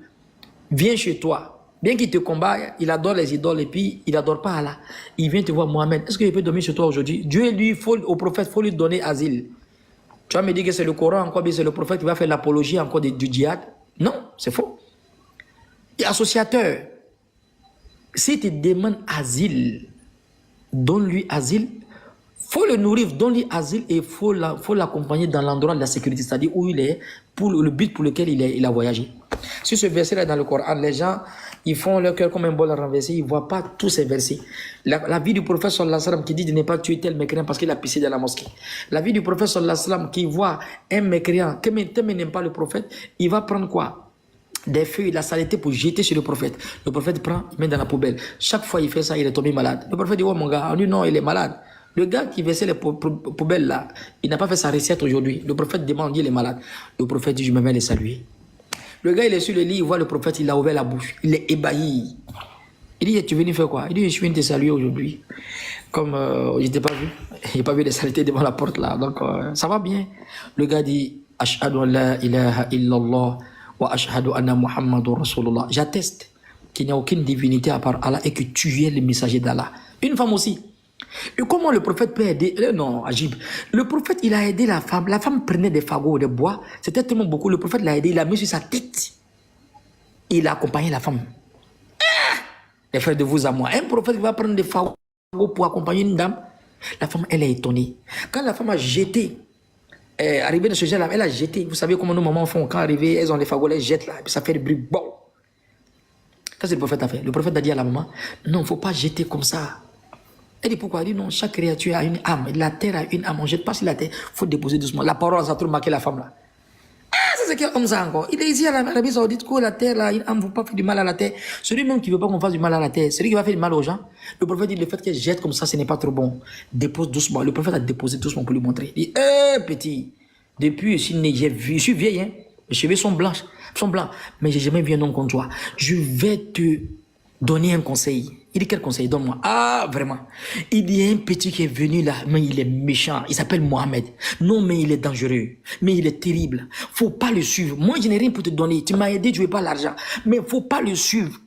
[SPEAKER 1] vient chez toi, bien qu'il te combat, il adore les idoles et puis il n'adore pas Allah, il vient te voir, Mohamed, est-ce qu'il peut dormir chez toi aujourd'hui? Dieu lui, au prophète, il faut lui donner asile. Tu vas me dire que c'est le Coran encore, mais c'est le prophète qui va faire l'apologie encore du djihad? Non, c'est faux. Et associateur, si tu demandes asile, donne-lui asile, faut le nourrir, donne-lui asile et faut l'accompagner dans l'endroit de la sécurité, c'est-à-dire où il est, pour le but pour lequel il a voyagé. Sur ce verset-là dans le Coran, les gens, ils font leur cœur comme un bol renversé, ils ne voient pas tous ces versets. La vie du prophète sallallahu alayhi wa sallam qui dit de ne pas tuer tel mécréant parce qu'il a pissé dans la mosquée. La vie du prophète sallallahu alayhi wa sallam qui voit un mécréant, qui n'aime pas le prophète, il va prendre quoi? Des feuilles, la saleté pour jeter sur le prophète. Le prophète prend, il met dans la poubelle. Chaque fois il fait ça, il est tombé malade. Le prophète dit, oh mon gars, on dit non, il est malade. Le gars qui versait les poubelles là, il n'a pas fait sa recette aujourd'hui. Le prophète demande, il est malade. Le prophète dit, je me vais les saluer. Le gars, il est sur le lit, il voit le prophète, il a ouvert la bouche. Il est ébahi. Il dit, tu es venu faire quoi? Il dit, je suis venu te saluer aujourd'hui. Comme je n'étais pas vu. Il n'a pas vu les saletés devant la porte là. Donc ça va bien. Le gars dit, Ashhadu an la ilaha illallah. J'atteste qu'il n'y a aucune divinité à part Allah et que tu es le messager d'Allah. Une femme aussi. Et comment le prophète peut aider? Non, Agib. Le prophète, il a aidé la femme. La femme prenait des fagots, des bois. C'était tellement beaucoup. Le prophète l'a aidé. Il l'a mis sur sa tête. Il a accompagné la femme. Les frères de vous à moi. Un prophète va prendre des fagots pour accompagner une dame. La femme, elle est étonnée. Quand la femme a jeté, arrivé dans ce jet là, elle a jeté. Vous savez comment nos mamans font quand arrivées, elles ont les fagots, elles jettent là, et puis ça fait des bruits. Bon. Qu'est-ce que le prophète a fait? Le prophète a dit à la maman, non, il ne faut pas jeter comme ça. Elle dit pourquoi? Elle dit non, chaque créature a une âme. La terre a une âme. On ne jette pas sur la terre, il faut déposer doucement. La parole, ça a trop marqué la femme là. Ah, c'est quel homme ça encore? Il est ici à l'Arabie Saoudite que la terre là, une âme ne faut pas faire du mal à la terre. Celui même qui ne veut pas qu'on fasse du mal à la terre, celui qui va faire du mal aux gens, le prophète dit le fait qu'elle jette comme ça, ce n'est pas trop bon. Dépose doucement. Le prophète a déposé doucement pour lui montrer. Il dit, petit. Depuis, je suis vieille, hein? Mes cheveux sont blancs, mais j'ai jamais vu un homme comme toi. Je vais te donner un conseil. Il dit, quel conseil? Donne-moi. Ah, vraiment. Il y a un petit qui est venu là, mais il est méchant. Il s'appelle Mohamed. Non, mais il est dangereux. Mais il est terrible. Faut pas le suivre. Moi, je n'ai rien pour te donner. Tu m'as aidé, tu veux pas l'argent. Mais faut pas le suivre.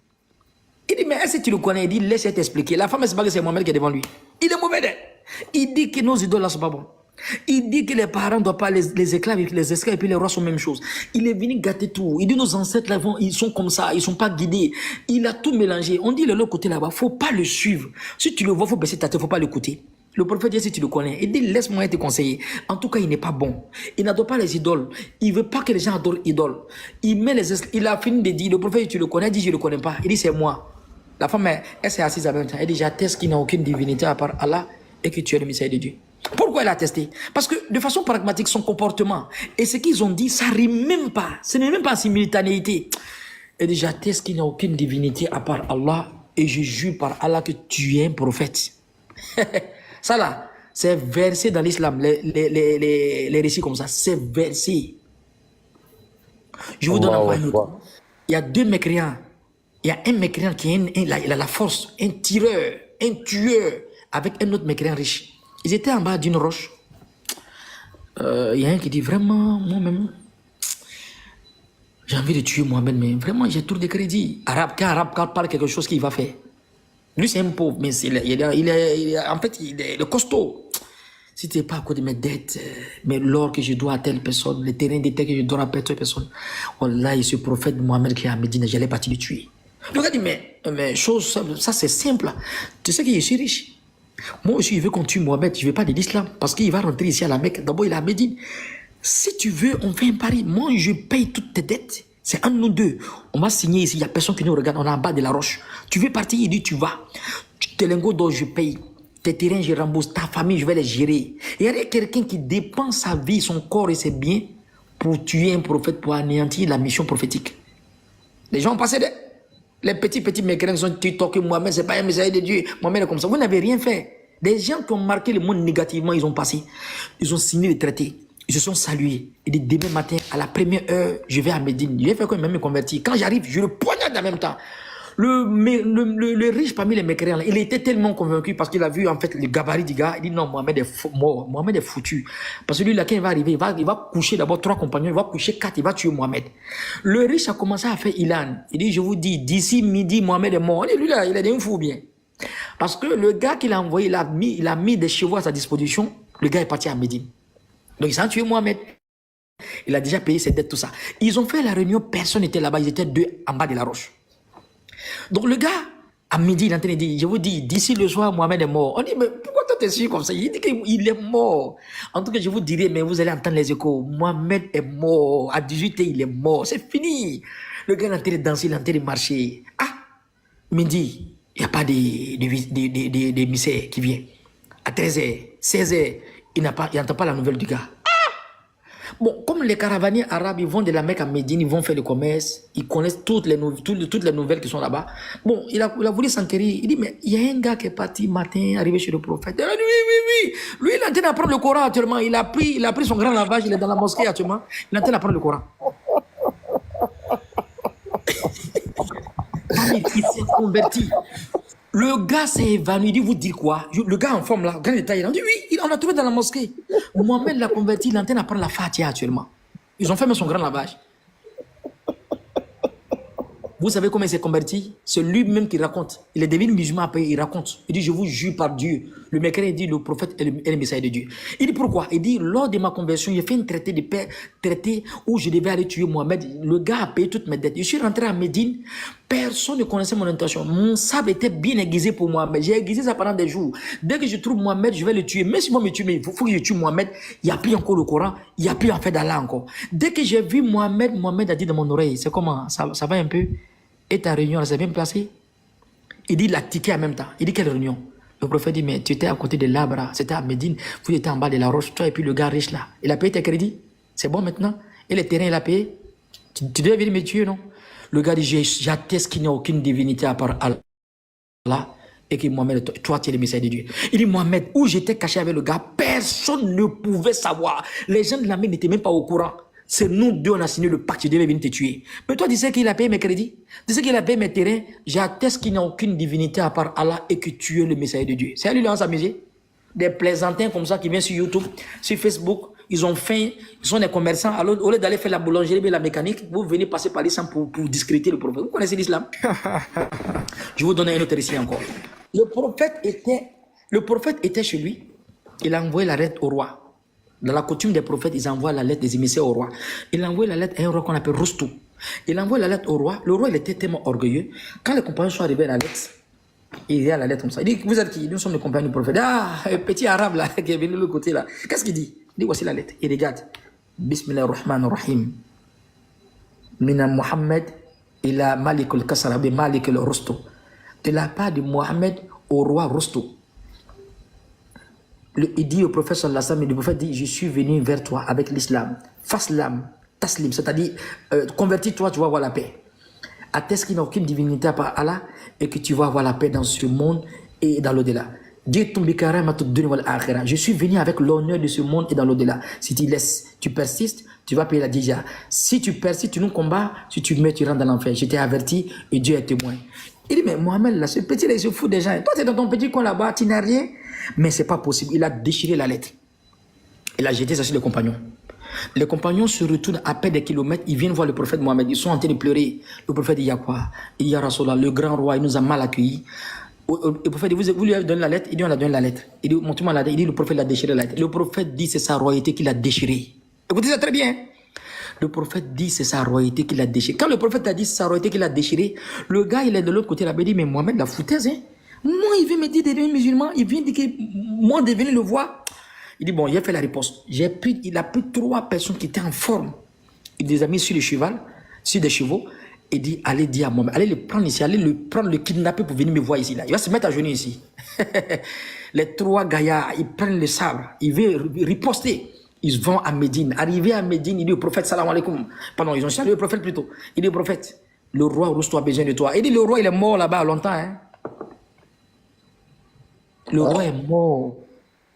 [SPEAKER 1] Il dit, mais est-ce que tu le connais? Il dit, laisse t'expliquer. La femme, elle sait pas que c'est Mohamed qui est devant lui. Il est mauvais. Il dit que nos idoles là sont pas bons. Il dit que les parents ne doivent pas les esclaves et puis les rois sont la même chose. Il est venu gâter tout. Il dit nos ancêtres là, ils sont comme ça, ils ne sont pas guidés. Il a tout mélangé. On dit de l'autre côté là-bas, il ne faut pas le suivre. Si tu le vois, il faut baisser ta tête, il ne faut pas l'écouter. Le prophète dit si tu le connais, il dit laisse-moi te conseiller. En tout cas, il n'est pas bon. Il n'adore pas les idoles. Il ne veut pas que les gens adorent les idoles. Il a fini de dire, le prophète, tu le connais, il dit je ne le connais pas. Il dit c'est moi. La femme, elle s'est assise à même temps. Elle dit j'atteste qu'il n'y a aucune divinité à part Allah et que tu es le messager de Dieu. Pourquoi elle a testé? Parce que de façon pragmatique, son comportement et ce qu'ils ont dit, ça ne rime même pas. Ce n'est même pas en simultanéité. Et déjà, j'atteste qu'il n'y a aucune divinité à part Allah et je jure par Allah que tu es un prophète. Ça là, c'est versé dans l'islam, les récits comme ça, c'est versé. Je vous donne un autre. Il y a deux mécréants. Il y a un mécréant qui il a la force, un tireur, un tueur, avec un autre mécréant riche. Ils étaient en bas d'une roche. Il y a un qui dit vraiment, moi-même, envie de tuer Mohamed, mais vraiment, j'ai trop de crédit. Quand Arabe parle quelque chose qu'il va faire. Lui, c'est un pauvre, mais en fait, il est costaud. Si tu n'es pas à côté de mes dettes, mais l'or que je dois à telle personne, le terrain de terre que je dois à telle personne, Wallah, ce prophète Mohamed qui est à Médine, j'allais partir le tuer. Le gars dit, mais chose, ça c'est simple. Tu sais que je suis riche. Moi aussi, je veux qu'on tue Mohamed, je ne veux pas de l'islam, parce qu'il va rentrer ici à la Mecque. D'abord, il est à Médine. Si tu veux, on fait un pari. Moi, je paye toutes tes dettes. C'est un de nous deux. On va signer ici. Il n'y a personne qui nous regarde. On est en bas de la roche. Tu veux partir? Il dit, tu vas. Tes lingots d'or, je paye. Tes terrains, je rembourse. Ta famille, je vais les gérer. Il y a quelqu'un qui dépense sa vie, son corps et ses biens pour tuer un prophète, pour anéantir la mission prophétique. Les gens ont passé les petits mécréants qui sont TikTok, Mohamed, c'est pas un message de Dieu. Mohamed est comme ça. Vous n'avez rien fait. Des gens qui ont marqué le monde négativement, ils ont passé. Ils ont signé les traités. Ils se sont salués. Il dit, demain matin, à la première heure, je vais à Médine. Il a fait quand même me convertir. Quand j'arrive, je le poignarde en même temps. Le riche parmi les mécréants, il était tellement convaincu parce qu'il a vu en fait le gabarit du gars. Il dit non, Mohamed est mort. Mohamed est foutu. Parce que lui, là, quand il va arriver, il va coucher d'abord 3 compagnons, il va coucher 4, il va tuer Mohamed. Le riche a commencé à faire Ilan. Il dit, je vous dis, d'ici midi, Mohamed est mort. Lui, là, il a des fou bien. Parce que le gars qu'il a envoyé, il a mis des chevaux à sa disposition. Le gars est parti à Médine. Donc, ils ont tué Mohamed. Il a déjà payé ses dettes, tout ça. Ils ont fait la réunion, personne n'était là-bas. Ils étaient 2 en bas de la roche. Donc, le gars, à midi, il est en train de dire, je vous dis, d'ici le soir, Mohamed est mort. On dit, mais pourquoi toi t'es sûr comme ça? Il dit qu'il est mort. En tout cas, je vous dirai, mais vous allez entendre les échos. Mohamed est mort. À 18 ans, il est mort. C'est fini. Le gars est en train de danser, il est en train de marcher. Ah, midi, il n'y a pas d'émissaire qui vient. À 13h, 16h, il n'entend pas la nouvelle du gars. Bon, comme les caravaniers arabes, ils vont de la Mecque à Médine, ils vont faire le commerce, ils connaissent toutes les nouvelles qui sont là-bas. Bon, il a voulu s'enquérir. Il dit, mais il y a un gars qui est parti matin, arrivé chez le prophète. Il dit, oui. Lui, il est en train d'apprendre le Coran actuellement. Il a pris son grand lavage, il est dans la mosquée actuellement. Il est en train d'apprendre le Coran. Il s'est converti. Le gars s'est évanoui, il dit, vous dites quoi? Le gars en forme là, grand détail, il a dit, oui, on l'a trouvé dans la mosquée. Mohamed l'a converti, il est en train d'apprendre la Fatiha actuellement. Ils ont fait même son grand lavage. Vous savez comment il s'est converti? C'est lui-même qui raconte. Il est devenu musulman après, il raconte. Il dit, je vous jure par Dieu. Le mécréant dit, le prophète est le messager de Dieu. Il dit, pourquoi? Il dit, lors de ma conversion, j'ai fait un traité de paix, où je devais aller tuer Mohamed. Le gars a payé toutes mes dettes. Je suis rentré à Médine. Personne ne connaissait mon intention. Mon sable était bien aiguisé pour Mohamed. J'ai aiguisé ça pendant des jours. Dès que je trouve Mohamed, je vais le tuer. Même si moi me tue, mais il faut que je tue Mohamed. Il n'y a plus encore le Coran. Il n'y a plus en fait d'Allah encore. Dès que j'ai vu Mohamed, Mohamed a dit dans mon oreille, c'est comment? Ça va un peu? Et ta réunion, elle s'est bien placée? Il dit, il a tiqué en même temps. Il dit, quelle réunion? Le prophète dit, mais tu étais à côté de l'arbre, c'était à Médine, vous étiez en bas de la roche, toi et puis le gars riche là. Il a payé tes crédits? C'est bon maintenant? Et les terrains, il a payé? Tu devais venir me tuer, non? Le gars dit, j'atteste qu'il n'y a aucune divinité à part Allah et que Mohamed, toi, tu es le messager de Dieu. Il dit, Mohamed, où j'étais caché avec le gars, personne ne pouvait savoir. Les gens de la Mecque n'étaient même pas au courant. C'est nous deux, on a signé le pacte, je devais venir te tuer. Mais toi, tu sais qu'il a payé mes crédits? Tu sais qu'il a payé mes terrains? J'atteste qu'il n'y a aucune divinité à part Allah et que tu es le messager de Dieu. C'est à lui, là, on s'amusait. Des plaisantins comme ça qui viennent sur YouTube, sur Facebook, ils ont faim, ils sont des commerçants. Alors, au lieu d'aller faire la boulangerie et la mécanique, vous venez passer par l'islam pour discréditer le prophète. Vous connaissez l'islam? Je vous donne un autre récit encore. Le prophète était chez lui, il a envoyé la lettre au roi. Dans la coutume des prophètes, ils envoient la lettre des émissaires au roi. Il a envoyé la lettre à un roi qu'on appelle Rostou. Il a envoyé la lettre au roi. Le roi, il était tellement orgueilleux. Quand les compagnons sont arrivés à la lettre, il est à la lettre comme ça. Il dit, vous êtes qui? Nous sommes les compagnons du prophète. Ah, un petit arabe là, qui est venu de l'autre côté là. Qu'est-ce qu'il dit? Il dit, voici la lettre. Il regarde. Bismillahirrahmanirrahim. Mina Muhammad ila Malik al-Kasra bi Malik al-Rostou. De la part de Mohamed au roi Rostou. Il dit au prophète sallallahu alayhi wa sallam, le prophète dit, je suis venu vers toi avec l'islam. Faslam, taslim, c'est-à-dire, convertis-toi, tu vas avoir la paix. Atteste qu'il n'y a aucune divinité à part Allah et que tu vas avoir la paix dans ce monde et dans l'au-delà. Je suis venu avec l'honneur de ce monde et dans l'au-delà. Si tu laisses, tu persistes, tu vas payer la dija. Si tu persistes, tu nous combats, si tu meurs, tu rentres dans l'enfer. Je t'ai averti et Dieu est témoin. Il dit, mais Mohamed, là, ce petit là, il se fout des gens. Toi, tu es dans ton petit coin là-bas, tu n'as rien. Mais ce n'est pas possible. Il a déchiré la lettre. Il a jeté ça sur les compagnons. Les compagnons se retournent à peine des kilomètres, ils viennent voir le prophète Mohammed, ils sont en train de pleurer. Le prophète dit, il y a quoi? Il y a Rasulallah, le grand roi, il nous a mal accueillis. Le prophète dit, vous lui avez donné la lettre? Il dit, on a donné la lettre. Il dit, montrez-moi la lettre. Il dit, le prophète l'a déchiré la lettre. Le prophète dit, c'est sa royauté qui l'a déchiré. Écoutez ça très bien. Le prophète dit, c'est sa royauté qui l'a déchiré. Quand le prophète a dit, c'est sa royauté qui l'a déchiré, le gars, il est de l'autre côté là-bas, il dit, mais Mohamed, la foutaise, hein? Moi, il vient me dire de devenir musulman, il vient dire que moi, de venir le voir. Il dit, bon, j'ai fait la riposte. Il a pris 3 personnes qui étaient en forme. Il les a mis sur les chevaux, sur des chevaux. Il dit, allez dire à Mohamed, allez le prendre ici, allez le prendre, le kidnapper pour venir me voir ici. Là. Il va se mettre à genoux ici. Les 3 gaillards, ils prennent le sabre, ils veulent riposter. Ils vont à Médine. Arrivé à Médine, il dit au prophète, salam alaikum. Pardon, ils ont salué le prophète plutôt. Il dit au prophète, le roi Rousseau a besoin de toi. Il dit, le roi, il est mort là-bas longtemps. Hein. Le roi est mort.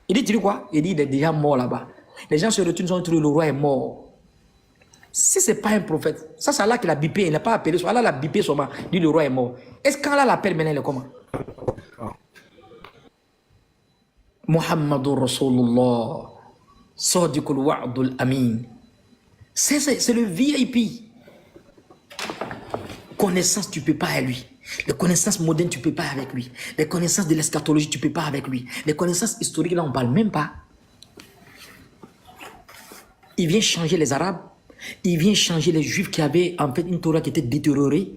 [SPEAKER 1] Il dit, tu dis quoi? Il dit, il est déjà mort là-bas. Les gens se retournent, ils ont trouvé le roi est mort. Si ce n'est pas un prophète, ça c'est Allah qui l'a bipé, il n'a pas appelé, Allah l'a bipé seulement, il dit le roi est mort. Est-ce qu'Allah l'appelle maintenant, il est comment? Muhammadur Rasulullah, Sadiqul Wa'dul Amin. C'est le VIP. Connaissance, tu ne peux pas avec lui. Les connaissances modernes, tu ne peux pas avec lui. Les connaissances de l'eschatologie, tu ne peux pas avec lui. Les connaissances historiques, là, on ne parle même pas. Il vient changer les Arabes. Il vient changer les Juifs qui avaient en fait une Torah qui était détériorée.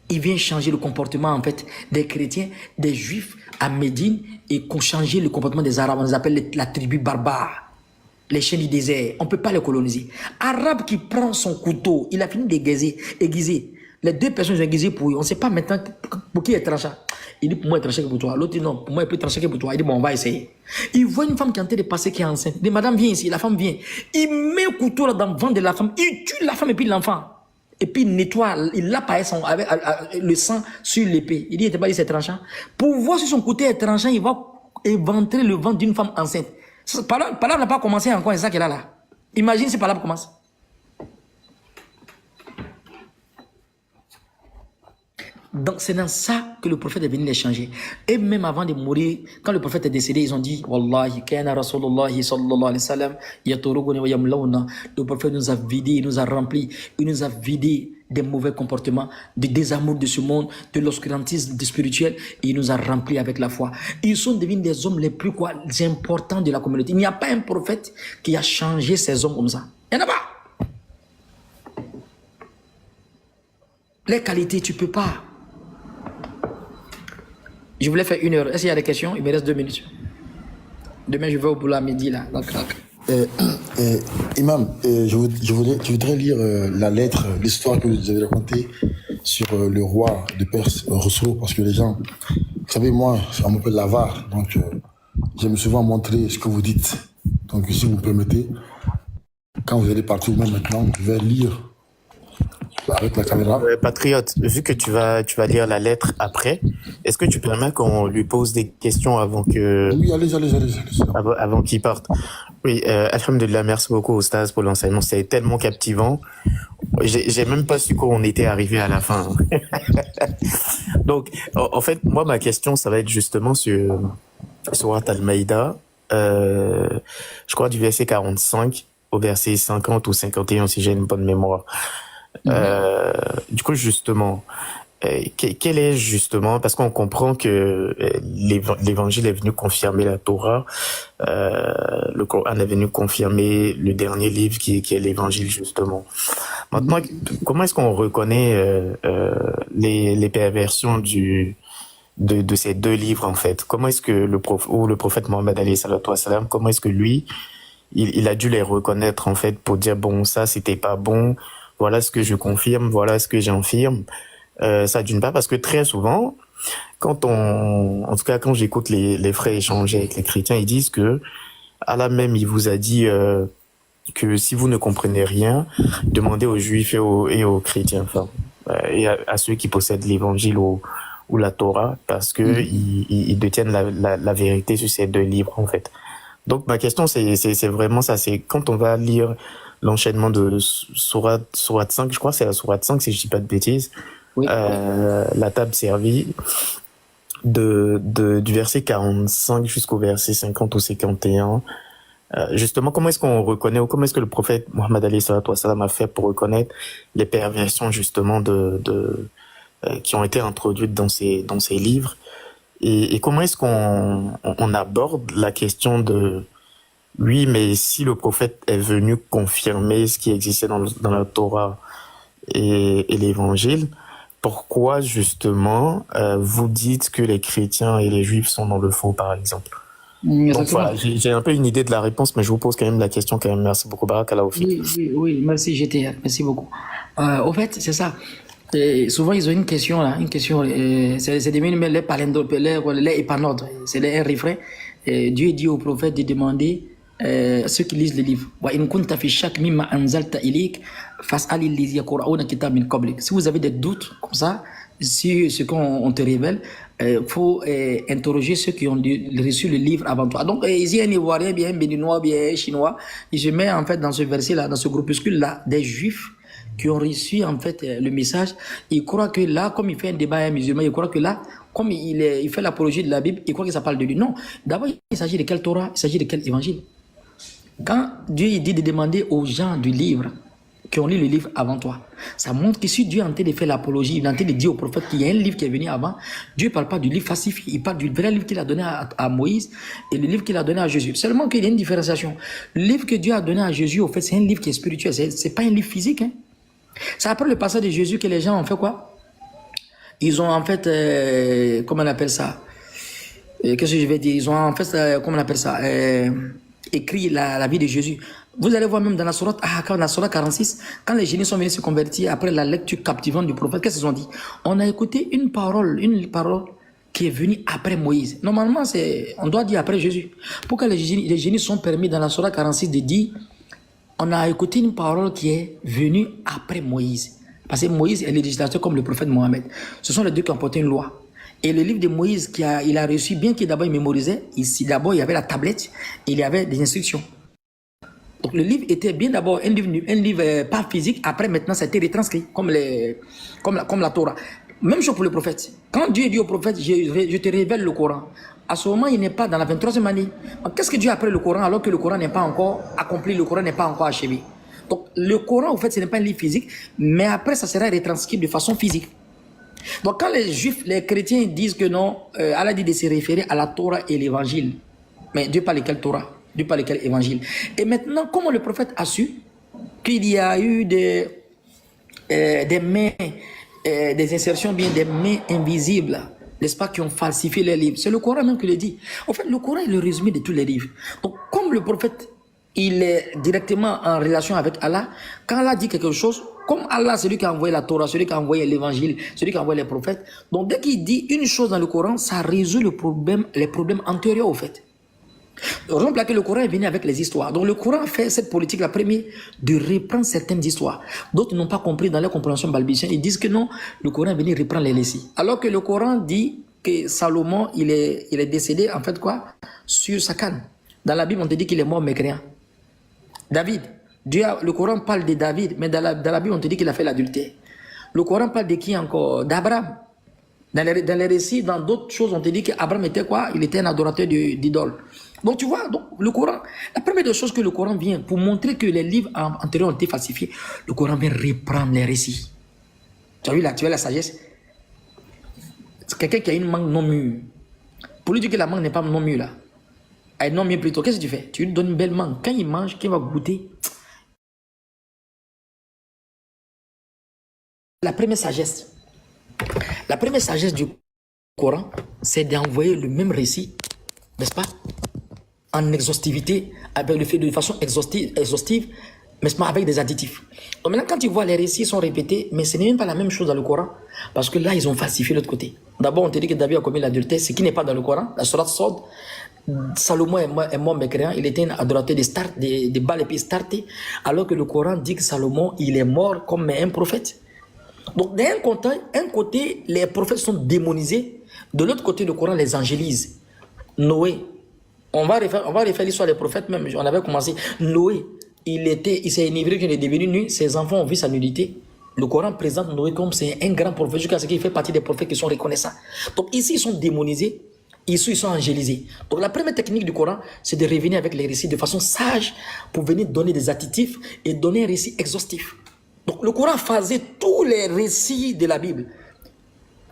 [SPEAKER 1] Il vient changer le comportement en fait des chrétiens, des Juifs à Médine et qu'on changeait le comportement des Arabes. On les appelle la tribu barbare, les chiens du désert. On ne peut pas les coloniser. Arabe qui prend son couteau, il a fini d'aiguiser. Les 2 personnes ont aiguisé pour lui. On ne sait pas maintenant pour qui est tranchant. Il dit pour moi, il est tranché que pour toi. L'autre dit non, pour moi, il peut trancher que pour toi. Il dit bon, on va essayer. Il voit une femme qui est en train de passer, qui est enceinte. Il dit madame, viens ici. La femme vient. Il met le couteau là dans le ventre de la femme. Il tue la femme et puis l'enfant. Et puis il nettoie. Il l'a pas avec le sang sur l'épée. Il dit, il n'était pas dit c'est tranchant. Pour voir si son côté est tranchant, il va éventrer le ventre d'une femme enceinte. Par là, n'a pas commencé encore, c'est ça qu'elle a là. Imagine si par là commence. Donc c'est dans ça que le prophète est venu les changer. Et même avant de mourir, quand le prophète est décédé, ils ont dit Wallahi, kana Rasulullah sallallahu alayhi wa sallam, yaturuguni wa yamlauna. Le prophète nous a vidé, il nous a rempli, il nous a vidé des mauvais comportements, du désamour de ce monde, de l'obscurantisme spirituel, et il nous a rempli avec la foi. Ils sont devenus des hommes les plus importants de la communauté. Il n'y a pas un prophète qui a changé ces hommes comme ça. Il n'y en a pas. Les qualités, tu ne peux pas. Je voulais faire 1 heure. Est-ce qu'il y a des questions? Il me reste 2 minutes. Demain, je vais au boulot à midi, là.
[SPEAKER 4] Imam, je voudrais lire la lettre, l'histoire que vous avez racontée sur le roi de Perse, Rousseau, parce que les gens, vous savez, moi, on m'appelle l'avare, donc j'aime souvent montrer ce que vous dites. Donc, si vous me permettez, quand vous allez partir, même maintenant, je vais lire avec la caméra.
[SPEAKER 2] Patriote, vu que tu vas lire la lettre après, est-ce que tu permets qu'on lui pose des questions avant que...
[SPEAKER 4] Oui, allez.
[SPEAKER 2] Avant qu'il parte. Oui, alhamdulillah, merci beaucoup Oustaz pour l'enseignement, c'était tellement captivant. J'ai même pas su qu'on était arrivé à la fin. Donc, en fait, moi, ma question, ça va être justement sur Surat Al-Maïda, je crois du verset 45 au verset 50 ou 51, si j'ai une bonne mémoire. Du coup, justement, quel est justement, parce qu'on comprend que l'évangile est venu confirmer la Torah, le Coran est venu confirmer le dernier livre qui est l'évangile justement. Maintenant, comment est-ce qu'on reconnaît les perversions de ces 2 livres en fait? Comment est-ce que le prophète Mohammed alayhi salatu wassalam, comment est-ce que lui, il a dû les reconnaître en fait pour dire bon, ça c'était pas bon, voilà ce que je confirme, voilà ce que j'infirme. Ça d'une part, parce que très souvent, en tout cas quand j'écoute les frères échanger avec les chrétiens, ils disent que Allah même il vous a dit que si vous ne comprenez rien, demandez aux juifs et aux chrétiens, enfin, et à ceux qui possèdent l'évangile ou la Torah, parce que ils détiennent la vérité sur ces 2 livres en fait. Donc ma question c'est vraiment ça, c'est quand on va lire l'enchaînement de Surat 5, je crois que c'est la Surat 5 si je dis pas de bêtises. Oui. La table servie du verset 45 jusqu'au verset 50 ou 51. Justement, comment est-ce qu'on reconnaît, ou comment est-ce que le prophète Mohammed Ali sallallahu alayhi wa sallam a fait pour reconnaître les perversions justement qui ont été introduites dans ces livres, et comment est-ce qu'on aborde la question de oui, mais si le prophète est venu confirmer ce qui existait dans la Torah et l'Évangile, pourquoi justement vous dites que les chrétiens et les juifs sont dans le faux, par exemple? Donc voilà, j'ai un peu une idée de la réponse, mais je vous pose quand même la question quand même. Merci beaucoup, Barakallahu fik.
[SPEAKER 1] Oui, merci GTR, merci beaucoup. Au fait, c'est ça. Et souvent, ils ont une question là, c'est des mêmes les palindoles, les épanordres, c'est un refrain. Dieu dit au prophète de demander ceux qui lisent les livres. Si vous avez des doutes comme ça, si ce qu'on te révèle, faut interroger ceux qui ont reçu le livre avant toi. Donc ici un Ivoirien, bien un Béninois, bien un Chinois, il se met en fait dans ce verset là, dans ce groupuscule là, des Juifs qui ont reçu en fait le message. Il croit que là, comme il fait un débat à un musulman, il croit que là, comme il fait l'apologie de la Bible, il croit que ça parle de lui. Non, d'abord il s'agit de quel Torah, il s'agit de quel évangile. Quand Dieu il dit de demander aux gens du livre qui ont lu le livre avant toi, ça montre que si Dieu est en train de faire l'apologie, il est en train de dire au prophète qu'il y a un livre qui est venu avant, Dieu ne parle pas du livre falsifié, il parle du vrai livre qu'il a donné à Moïse et le livre qu'il a donné à Jésus. Seulement qu'il y a une différenciation. Le livre que Dieu a donné à Jésus, au fait, c'est un livre qui est spirituel, c'est pas un livre physique. Hein. C'est après le passage de Jésus que les gens ont fait quoi? Ils ont en fait, comment on appelle ça? Qu'est-ce que je vais dire? Ils ont en fait, comment on appelle ça? Écrit la vie de Jésus. Vous allez voir même dans la sourate 46, quand les génies sont venus se convertir après la lecture captivante du prophète, qu'est-ce qu'ils ont dit? On a écouté une parole qui est venue après Moïse. Normalement, on doit dire après Jésus. Pourquoi les génies sont permis dans la sourate 46 de dire on a écouté une parole qui est venue après Moïse? Parce que Moïse est le législateur comme le prophète Mohammed. Ce sont les deux qui ont porté une loi. Et le livre de Moïse il a reçu, bien qu'il d'abord il mémorisait, ici d'abord il y avait la tablette, il y avait des instructions. Donc le livre était bien d'abord un livre pas physique, après maintenant ça a été retranscrit comme la Torah. Même chose pour le prophète. Quand Dieu dit au prophète, je te révèle le Coran, à ce moment il n'est pas dans la 23e année. Qu'est-ce que Dieu a après le Coran alors que le Coran n'est pas encore accompli, le Coran n'est pas encore achevé? Donc le Coran au fait ce n'est pas un livre physique, mais après ça sera retranscrit de façon physique. Donc quand les juifs, les chrétiens disent que non, Allah dit de se référer à la Torah et l'évangile. Mais Dieu parle de quelle Torah? Dieu parle de quel évangile? Et maintenant, comment le prophète a su qu'il y a eu des mains, des insertions, bien des mains invisibles, n'est-ce pas, qui ont falsifié les livres? C'est le Coran même qui le dit. En fait, le Coran est le résumé de tous les livres. Donc comme le prophète, il est directement en relation avec Allah, quand Allah dit quelque chose, comme Allah, c'est lui qui a envoyé la Torah, celui qui a envoyé l'évangile, celui qui a envoyé les prophètes. Donc dès qu'il dit une chose dans le Coran, ça résout les problèmes antérieurs au fait. Par exemple, là que le Coran est venu avec les histoires. Donc le Coran fait cette politique, la première, de reprendre certaines histoires. D'autres n'ont pas compris dans leur compréhension balbutienne. Ils disent que non, le Coran est venu reprendre les récits. Alors que le Coran dit que Salomon, il est décédé, en fait quoi? Sur sa canne. Dans la Bible, on te dit qu'il est mort mécréant. David, le Coran parle de David, mais dans la Bible, on te dit qu'il a fait l'adultère. Le Coran parle de qui encore? D'Abraham. Dans les récits, dans d'autres choses, on te dit qu'Abraham était quoi? Il était un adorateur d'idoles. Donc tu vois, donc, le Coran, la première des choses que le Coran vient, pour montrer que les livres antérieurs ont été falsifiés, le Coran vient reprendre les récits. Tu as vu là, tu vois la sagesse? C'est quelqu'un qui a une mangue non mûre. Pour lui dire que la mangue n'est pas non mûre là. Elle est non mûre plutôt, qu'est-ce que tu fais? Tu lui donnes une belle mangue. Quand il mange, qu'il va goûter. La première sagesse du Coran, c'est d'envoyer le même récit, n'est-ce pas, en exhaustivité, avec le fait de façon exhaustive, mais avec des additifs. Donc maintenant, quand tu vois les récits sont répétés, mais ce n'est même pas la même chose dans le Coran, parce que là, ils ont falsifié l'autre côté. D'abord, on te dit que David a commis l'adultère, ce qui n'est pas dans le Coran. La sourate Sod, Salomon est mort mécréant, il était un adorateur de Baal et Pistarté, alors que le Coran dit que Salomon, il est mort comme un prophète. Donc d'un côté, les prophètes sont démonisés, de l'autre côté, le Coran les angélise. Noé, on va refaire l'histoire des prophètes même, on avait commencé. Noé, il s'est enivré, il est devenu nu, ses enfants ont vu sa nudité. Le Coran présente Noé comme c'est un grand prophète, jusqu'à ce qu'il fait partie des prophètes qui sont reconnaissants. Donc ici, ils sont démonisés, Ils sont angélisés. Donc la première technique du Coran, c'est de revenir avec les récits de façon sage pour venir donner des additifs et donner un récit exhaustif. Donc le Coran faisait tous les récits de la Bible.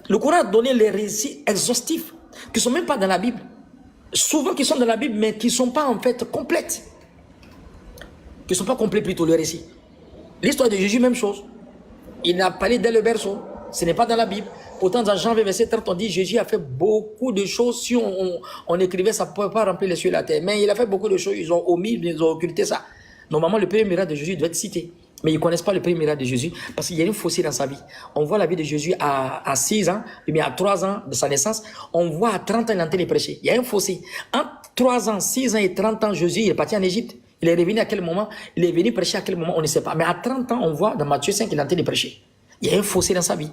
[SPEAKER 1] Le Coran a donné les récits exhaustifs qui ne sont même pas dans la Bible. Souvent qui sont dans la Bible, mais qui ne sont pas en fait complètes. Qui ne sont pas complets plutôt, le récit. L'histoire de Jésus, même chose. Il n'a parlé dès le berceau. Ce n'est pas dans la Bible. Pourtant, dans Jean 20, verset 30, on dit Jésus a fait beaucoup de choses. Si on écrivait, ça ne pouvait pas remplir les cieux et la terre. Mais il a fait beaucoup de choses. Ils ont omis, ils ont occulté ça. Normalement, le premier miracle de Jésus doit être cité. Mais ils ne connaissent pas le premier miracle de Jésus parce qu'il y a une fossé dans sa vie. On voit la vie de Jésus à 6 ans, mais à 3 ans de sa naissance. On voit à 30 ans, il est en train de prêcher. Il y a un fossé. Entre 3 ans, 6 ans et 30 ans, Jésus il est parti en Égypte. Il est revenu à quel moment? Il est venu prêcher à quel moment? On ne sait pas. Mais à 30 ans, on voit dans Matthieu 5 qu'il est en train de prêcher. Il y a un fossé dans sa vie.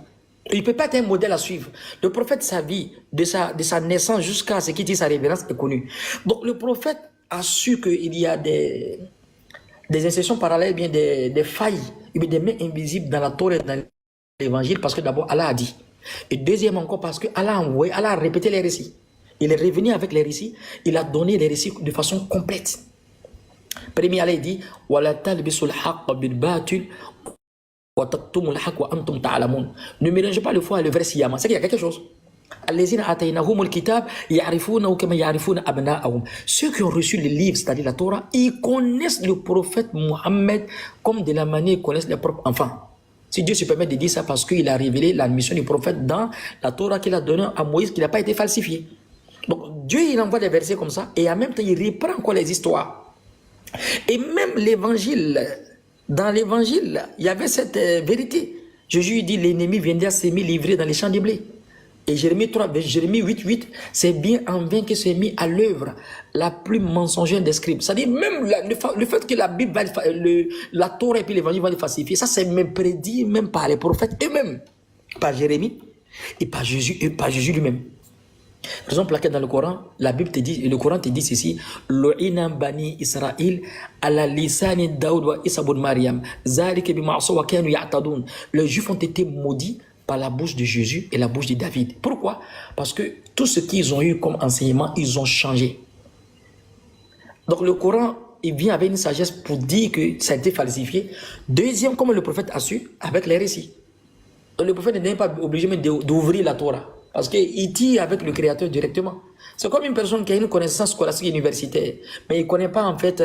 [SPEAKER 1] Il ne peut pas être un modèle à suivre. Le prophète, sa vie, de sa naissance jusqu'à ce qu'il dit sa révérence est connue. Donc le prophète a su qu'il y a des insertions parallèles, bien des failles, des mains invisibles dans la Torah et dans l'évangile, parce que d'abord Allah a dit. Et deuxièmement encore parce que Allah a envoyé, Allah a répété les récits. Il est revenu avec les récits, il a donné les récits de façon complète. Premier Allah dit وَلَا تَلْبِسُوا الْحَقَّ بِالْبَاطِلِ وَتَكْتُمُوا الْحَقَّ وَأَنْتُمْ تَعْلَمُونَ. Ne mélangez pas le faux et le vrai sciemment. C'est qu'il y a quelque chose. الَّذِينَ آتَيْنَاهُمُ الْكِتَابَ يَعْرِفُونَهُ كَمَا يَعْرِفُونَ أَبْنَاءَهُم. Ceux qui ont reçu le livre, c'est-à-dire la Torah, ils connaissent le prophète Mohammed comme de la manière qu'ils connaissent leurs propres enfants. Si Dieu se permet de dire ça parce qu'il a révélé la mission du prophète dans la Torah qu'il a donnée à Moïse, qui n'a pas été falsifiée. Donc Dieu il envoie des versets comme ça et en même temps il reprend encore les histoires. Et même l'évangile, dans l'évangile, il y avait cette vérité. Jésus dit l'ennemi viendra s'aimer livré dans les champs de blé. Et Jérémie 8, c'est bien en vain que s'est mis à l'œuvre la plus mensongère des scribes. C'est-à-dire même le fait que la Bible va la Torah et puis l'évangile va le falsifier, ça c'est même prédit même par les prophètes eux-mêmes, par Jérémie et par Jésus lui-même. Par exemple, dans le Coran, la Bible te dit, le Coran te dit ceci: Lo'ina bani Israël ala lisani Daoud wa Isa ibn Maryam, zalika bima asaw wa kanu ya'tadun. Les Juifs ont été maudits par la bouche de Jésus et la bouche de David. Pourquoi? Parce que tout ce qu'ils ont eu comme enseignement, ils ont changé. Donc le Coran, il vient avec une sagesse pour dire que ça a été falsifié. Deuxième, comme le prophète a su, avec les récits. Donc le prophète n'est pas obligé d'ouvrir la Torah. Parce qu'il tire avec le Créateur directement. C'est comme une personne qui a une connaissance scolastique universitaire, mais il ne connaît pas en fait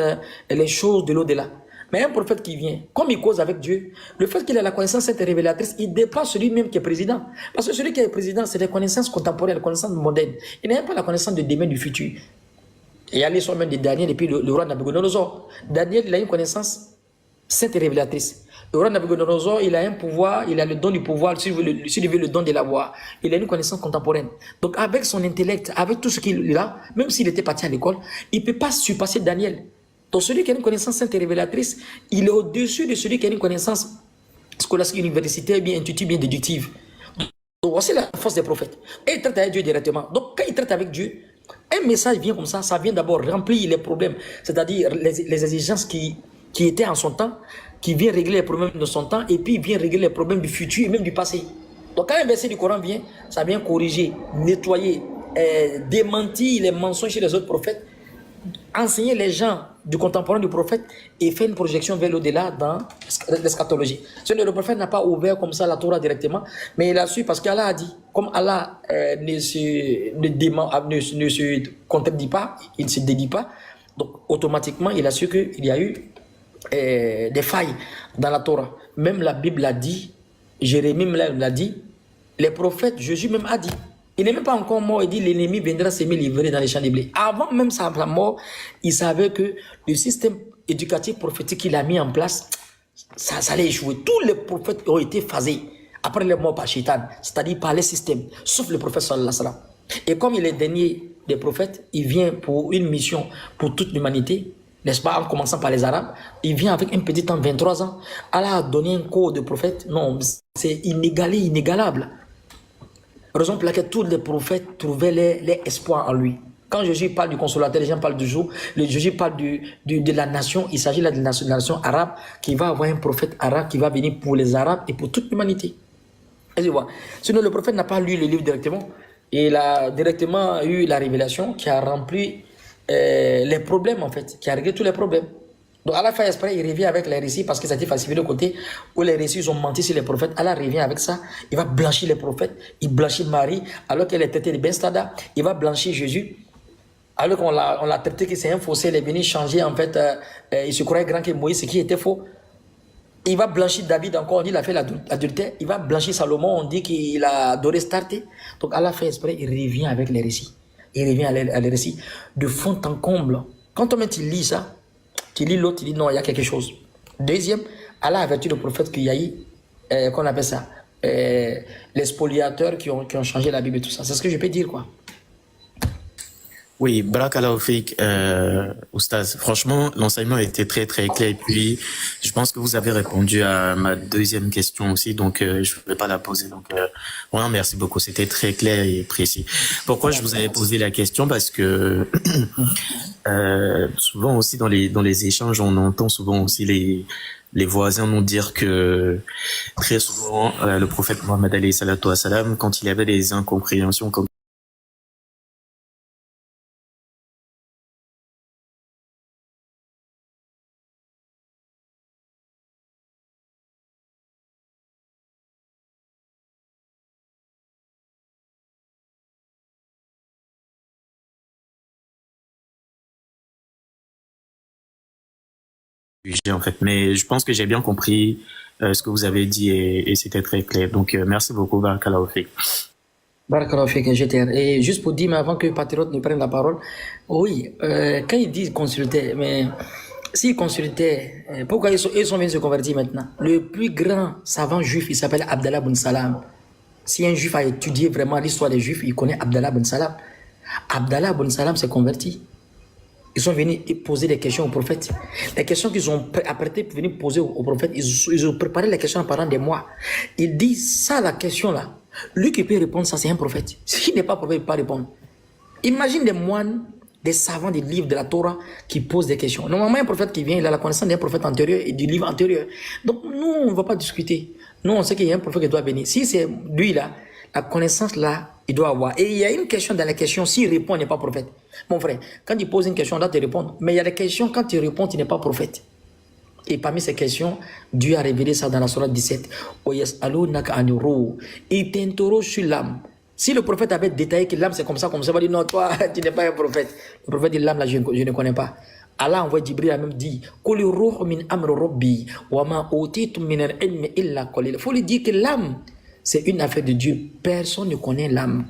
[SPEAKER 1] les choses de l'au-delà. Mais un prophète qui vient, comme il cause avec Dieu, le fait qu'il a la connaissance cette révélatrice, il dépasse celui-même qui est président. Parce que celui qui est président, c'est des connaissances contemporaines, des connaissances modernes. Il n'a même pas la connaissance de demain, du futur. Il y a l'histoire même de Daniel et puis le roi Nabucodonosor. Daniel, il a une connaissance sainte et révélatrice. Le roi Nabucodonosor, il a un pouvoir, il a le don du pouvoir, s'il veut le don de l'avoir. Il a une connaissance contemporaine. Donc avec son intellect, avec tout ce qu'il a, même s'il était parti à l'école, il ne peut pas surpasser Daniel. Donc celui qui a une connaissance sainte et révélatrice, il est au-dessus de celui qui a une connaissance scolastique universitaire, bien intuitive, bien déductive. Donc voici la force des prophètes. Et il traite avec Dieu directement. Donc quand il traite avec Dieu, un message vient comme ça vient d'abord remplir les problèmes, c'est-à-dire les exigences qui étaient en son temps, qui vient régler les problèmes de son temps, et puis il vient régler les problèmes du futur et même du passé. Donc quand un verset du Coran vient, ça vient corriger, nettoyer, démentir les mensonges chez les autres prophètes, enseigner les gens du contemporain du prophète et faire une projection vers l'au-delà dans l'eschatologie. Le prophète n'a pas ouvert comme ça la Torah directement, mais il a su parce qu'Allah a dit, comme Allah ne se contredit pas, il ne se dédie pas, donc automatiquement il a su qu'il y a eu des failles dans la Torah. Même la Bible l'a dit, Jérémie l'a dit, les prophètes, Jésus même a dit. Il n'est même pas encore mort, il dit l'ennemi viendra s'aimer livré dans les champs de blé. Avant même sa mort, il savait que le système éducatif prophétique qu'il a mis en place, ça allait échouer. Tous les prophètes ont été phasés après leur mort par Shaitan, c'est-à-dire par les systèmes, sauf le prophète sallallahu alayhi wa sallam. Et comme il est le dernier des prophètes, il vient pour une mission pour toute l'humanité, n'est-ce pas, en commençant par les Arabes. Il vient avec un petit temps, 23 ans. Allah a donné un corps de prophète. Non, c'est inégalé, inégalable. Raison pour laquelle tous les prophètes trouvaient les espoirs en lui. Quand Jésus parle du consolateur, les gens parlent du jour. Jésus parle de la nation. Il s'agit là de la nation arabe qui va avoir un prophète arabe qui va venir pour les Arabes et pour toute l'humanité. Sinon, le prophète n'a pas lu le livre directement. Et il a directement eu la révélation qui a rempli les problèmes, en fait, qui a réglé tous les problèmes. Donc Allah fait exprès, il revient avec les récits parce que ça a été falsifié de côté où les récits ils ont menti sur les prophètes. Allah revient avec ça, il va blanchir les prophètes, il blanchit Marie alors qu'elle est traitée de Ben Stada, il va blanchir Jésus. Alors qu'on l'a traité que c'est un faussé, il est venu changer en fait, il se croyait grand que Moïse, ce qui était faux. Il va blanchir David encore, on dit qu'il a fait l'adultère, il va blanchir Salomon, on dit qu'il a adoré Starté. Donc Allah fait exprès, il revient avec les récits. Il revient à les récits de fond en comble. Quand on lit ça, tu lis l'autre, tu dis non, il y a quelque chose. Deuxième, Allah a averti le prophète qu'il y a eu, qu'on appelle ça, les spoliateurs qui ont changé la Bible et tout ça. C'est ce que je peux dire, quoi.
[SPEAKER 2] Oui, Barakallahu Fik, Oustaz. Franchement, l'enseignement était très très clair. Et puis, je pense que vous avez répondu à ma deuxième question aussi, donc je ne vais pas la poser. Donc, vraiment, merci beaucoup. C'était très clair et précis. Pourquoi je vous avais posé la question? Parce que souvent aussi dans les échanges, on entend souvent aussi les voisins nous dire que très souvent le prophète Mohammed alayhi salatu wa salam, quand il y avait des incompréhensions comme sujet, en fait, mais je pense que j'ai bien compris ce que vous avez dit et c'était très clair. Donc merci beaucoup, Barakallahu Fik.
[SPEAKER 1] Barakallahu Fik, GTR. Et juste pour dire, mais avant que Patriote ne prenne la parole, oui, quand ils disent consulter, mais s'ils consultaient, pourquoi ils sont venus se convertir maintenant? Le plus grand savant juif, il s'appelle Abdallah ibn Salam. Si un juif a étudié vraiment l'histoire des juifs, il connaît Abdallah ibn Salam. Abdallah ibn Salam s'est converti. Ils sont venus poser des questions au prophète. Les questions qu'ils ont apprêtées pour venir poser au prophète, ils ont préparé les questions pendant des mois. Ils disent ça, la question-là. Lui qui peut répondre, ça, c'est un prophète. S'il n'est pas prophète, il ne peut pas répondre. Imagine des moines, des savants des livres de la Torah qui posent des questions. Normalement, un prophète qui vient, il a la connaissance d'un prophète antérieur et du livre antérieur. Donc, nous, on ne va pas discuter. Nous, on sait qu'il y a un prophète qui doit venir. Si c'est lui là, la connaissance là, il doit avoir. Et il y a une question dans la question, s'il répond, il n'est pas prophète. Mon frère, quand il pose une question, là, tu réponds. Mais il y a des questions, quand tu réponds, tu n'es pas prophète. Et parmi ces questions, Dieu a révélé ça dans la sourate 17. Il t'interroge sur l'âme. Si le prophète avait détaillé que l'âme c'est comme ça, il va dire non, toi, tu n'es pas un prophète. Le prophète dit l'âme là, je ne connais pas. Allah envoie Jibril a même dit il faut lui dire que l'âme, c'est une affaire de Dieu. Personne ne connaît l'âme.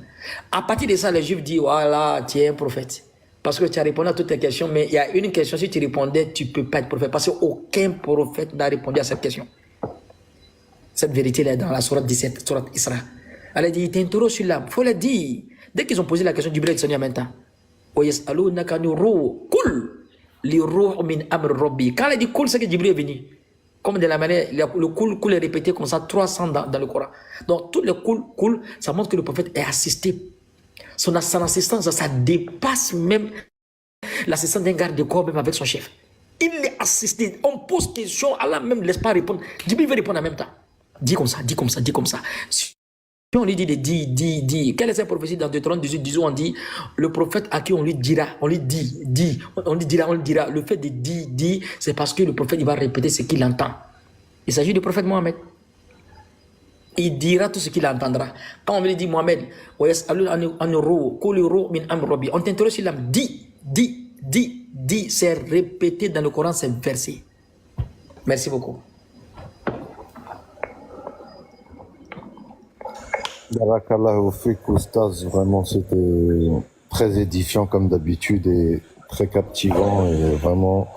[SPEAKER 1] À partir de ça, les Juifs disent voilà, tu es un prophète. Parce que tu as répondu à toutes tes questions, mais il y a une question, si tu répondais, tu ne peux pas être prophète. Parce qu'aucun prophète n'a répondu à cette question. Cette vérité-là est dans la sourate 17, sourate Isra. Elle a dit, il t'interroge sur l'âme. Il faut le dire. Dès qu'ils ont posé la question, Jibril est en même temps. Quand elle dit cool, c'est que Jibril est venu. Comme de la manière, le cool est répété comme ça 300 dans le Coran. Donc, tout le cool, ça montre que le prophète est assisté. Son assistance, ça dépasse même l'assistance d'un garde de corps, même avec son chef. Il est assisté. On pose question, Allah même ne laisse pas répondre. Jibril veut répondre en même temps. Dis comme ça, dis comme ça, dis comme ça. Si on lui dit de dire, quelle est cette prophétie dans Deutéronome 18, 18, on dit, le prophète à qui on lui dira, on lui dira. Le fait de dire, c'est parce que le prophète, il va répéter ce qu'il entend. Il s'agit du prophète Mohammed. Il dira tout ce qu'il entendra. Quand on lui dit Mohammed, on t'interroge sur l'âme, dis, c'est répété dans le Coran, c'est versé. Merci beaucoup.
[SPEAKER 7] Barakallahu fik, Oustaz, vraiment c'était très édifiant comme d'habitude et très captivant et vraiment,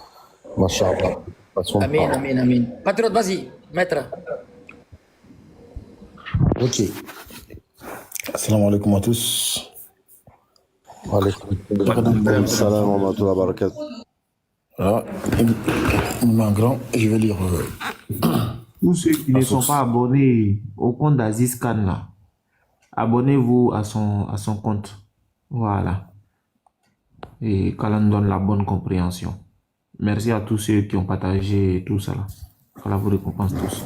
[SPEAKER 7] machallah.
[SPEAKER 1] Amen. Patriote, vas-y, maître.
[SPEAKER 4] Ok. Assalamu alaikum à tous.
[SPEAKER 7] Alaikum salam wa rahmatullahi wa barakatuh.
[SPEAKER 4] Voilà, une main grand, et je vais lire.
[SPEAKER 8] Tous ceux qui ne sont pas abonnés au compte d'Aziz Khan là, abonnez-vous à son compte. Voilà. Et qu'Allah nous donne la bonne compréhension. Merci à tous ceux qui ont partagé tout ça là. Qu'Allah vous récompense tous.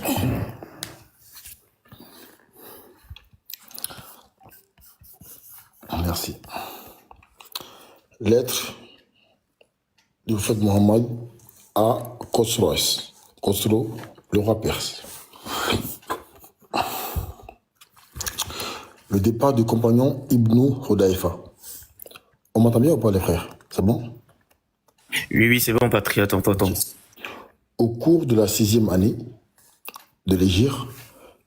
[SPEAKER 4] merci. Lettre du prophète Mohammed à Khosroes. Khosro, le roi perse. Le départ du compagnon Ibn Hudayfa. On m'entend bien ou pas, les frères? C'est bon?
[SPEAKER 2] Oui, c'est bon, patriote, on t'entend.
[SPEAKER 4] Au cours de la 6e année de l'Hégire,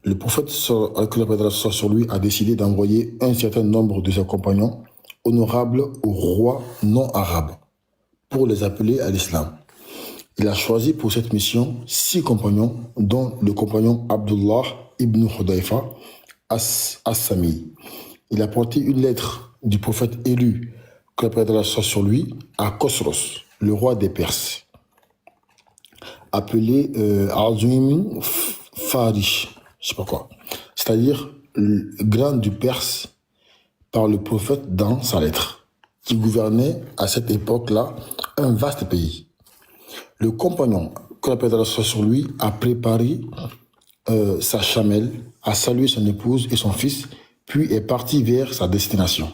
[SPEAKER 4] le prophète, que la paix d'Allah soit sur lui, a décidé d'envoyer un certain nombre de ses compagnons honorables aux rois non arabes pour les appeler à l'islam. Il a choisi pour cette mission 6 compagnons, dont le compagnon Abdullah ibn Hudayfa as-Sami. Il a porté une lettre du prophète élu, que la paix d'Allah soit sur lui, à Khosroes, le roi des Perses, appelé Azim Farish, je sais pas quoi, c'est-à-dire le grand du Perse, par le prophète dans sa lettre, qui gouvernait à cette époque-là un vaste pays. Le compagnon, que la paix d'Allah soit sur lui, a préparé sa chamelle, a salué son épouse et son fils, puis est parti vers sa destination.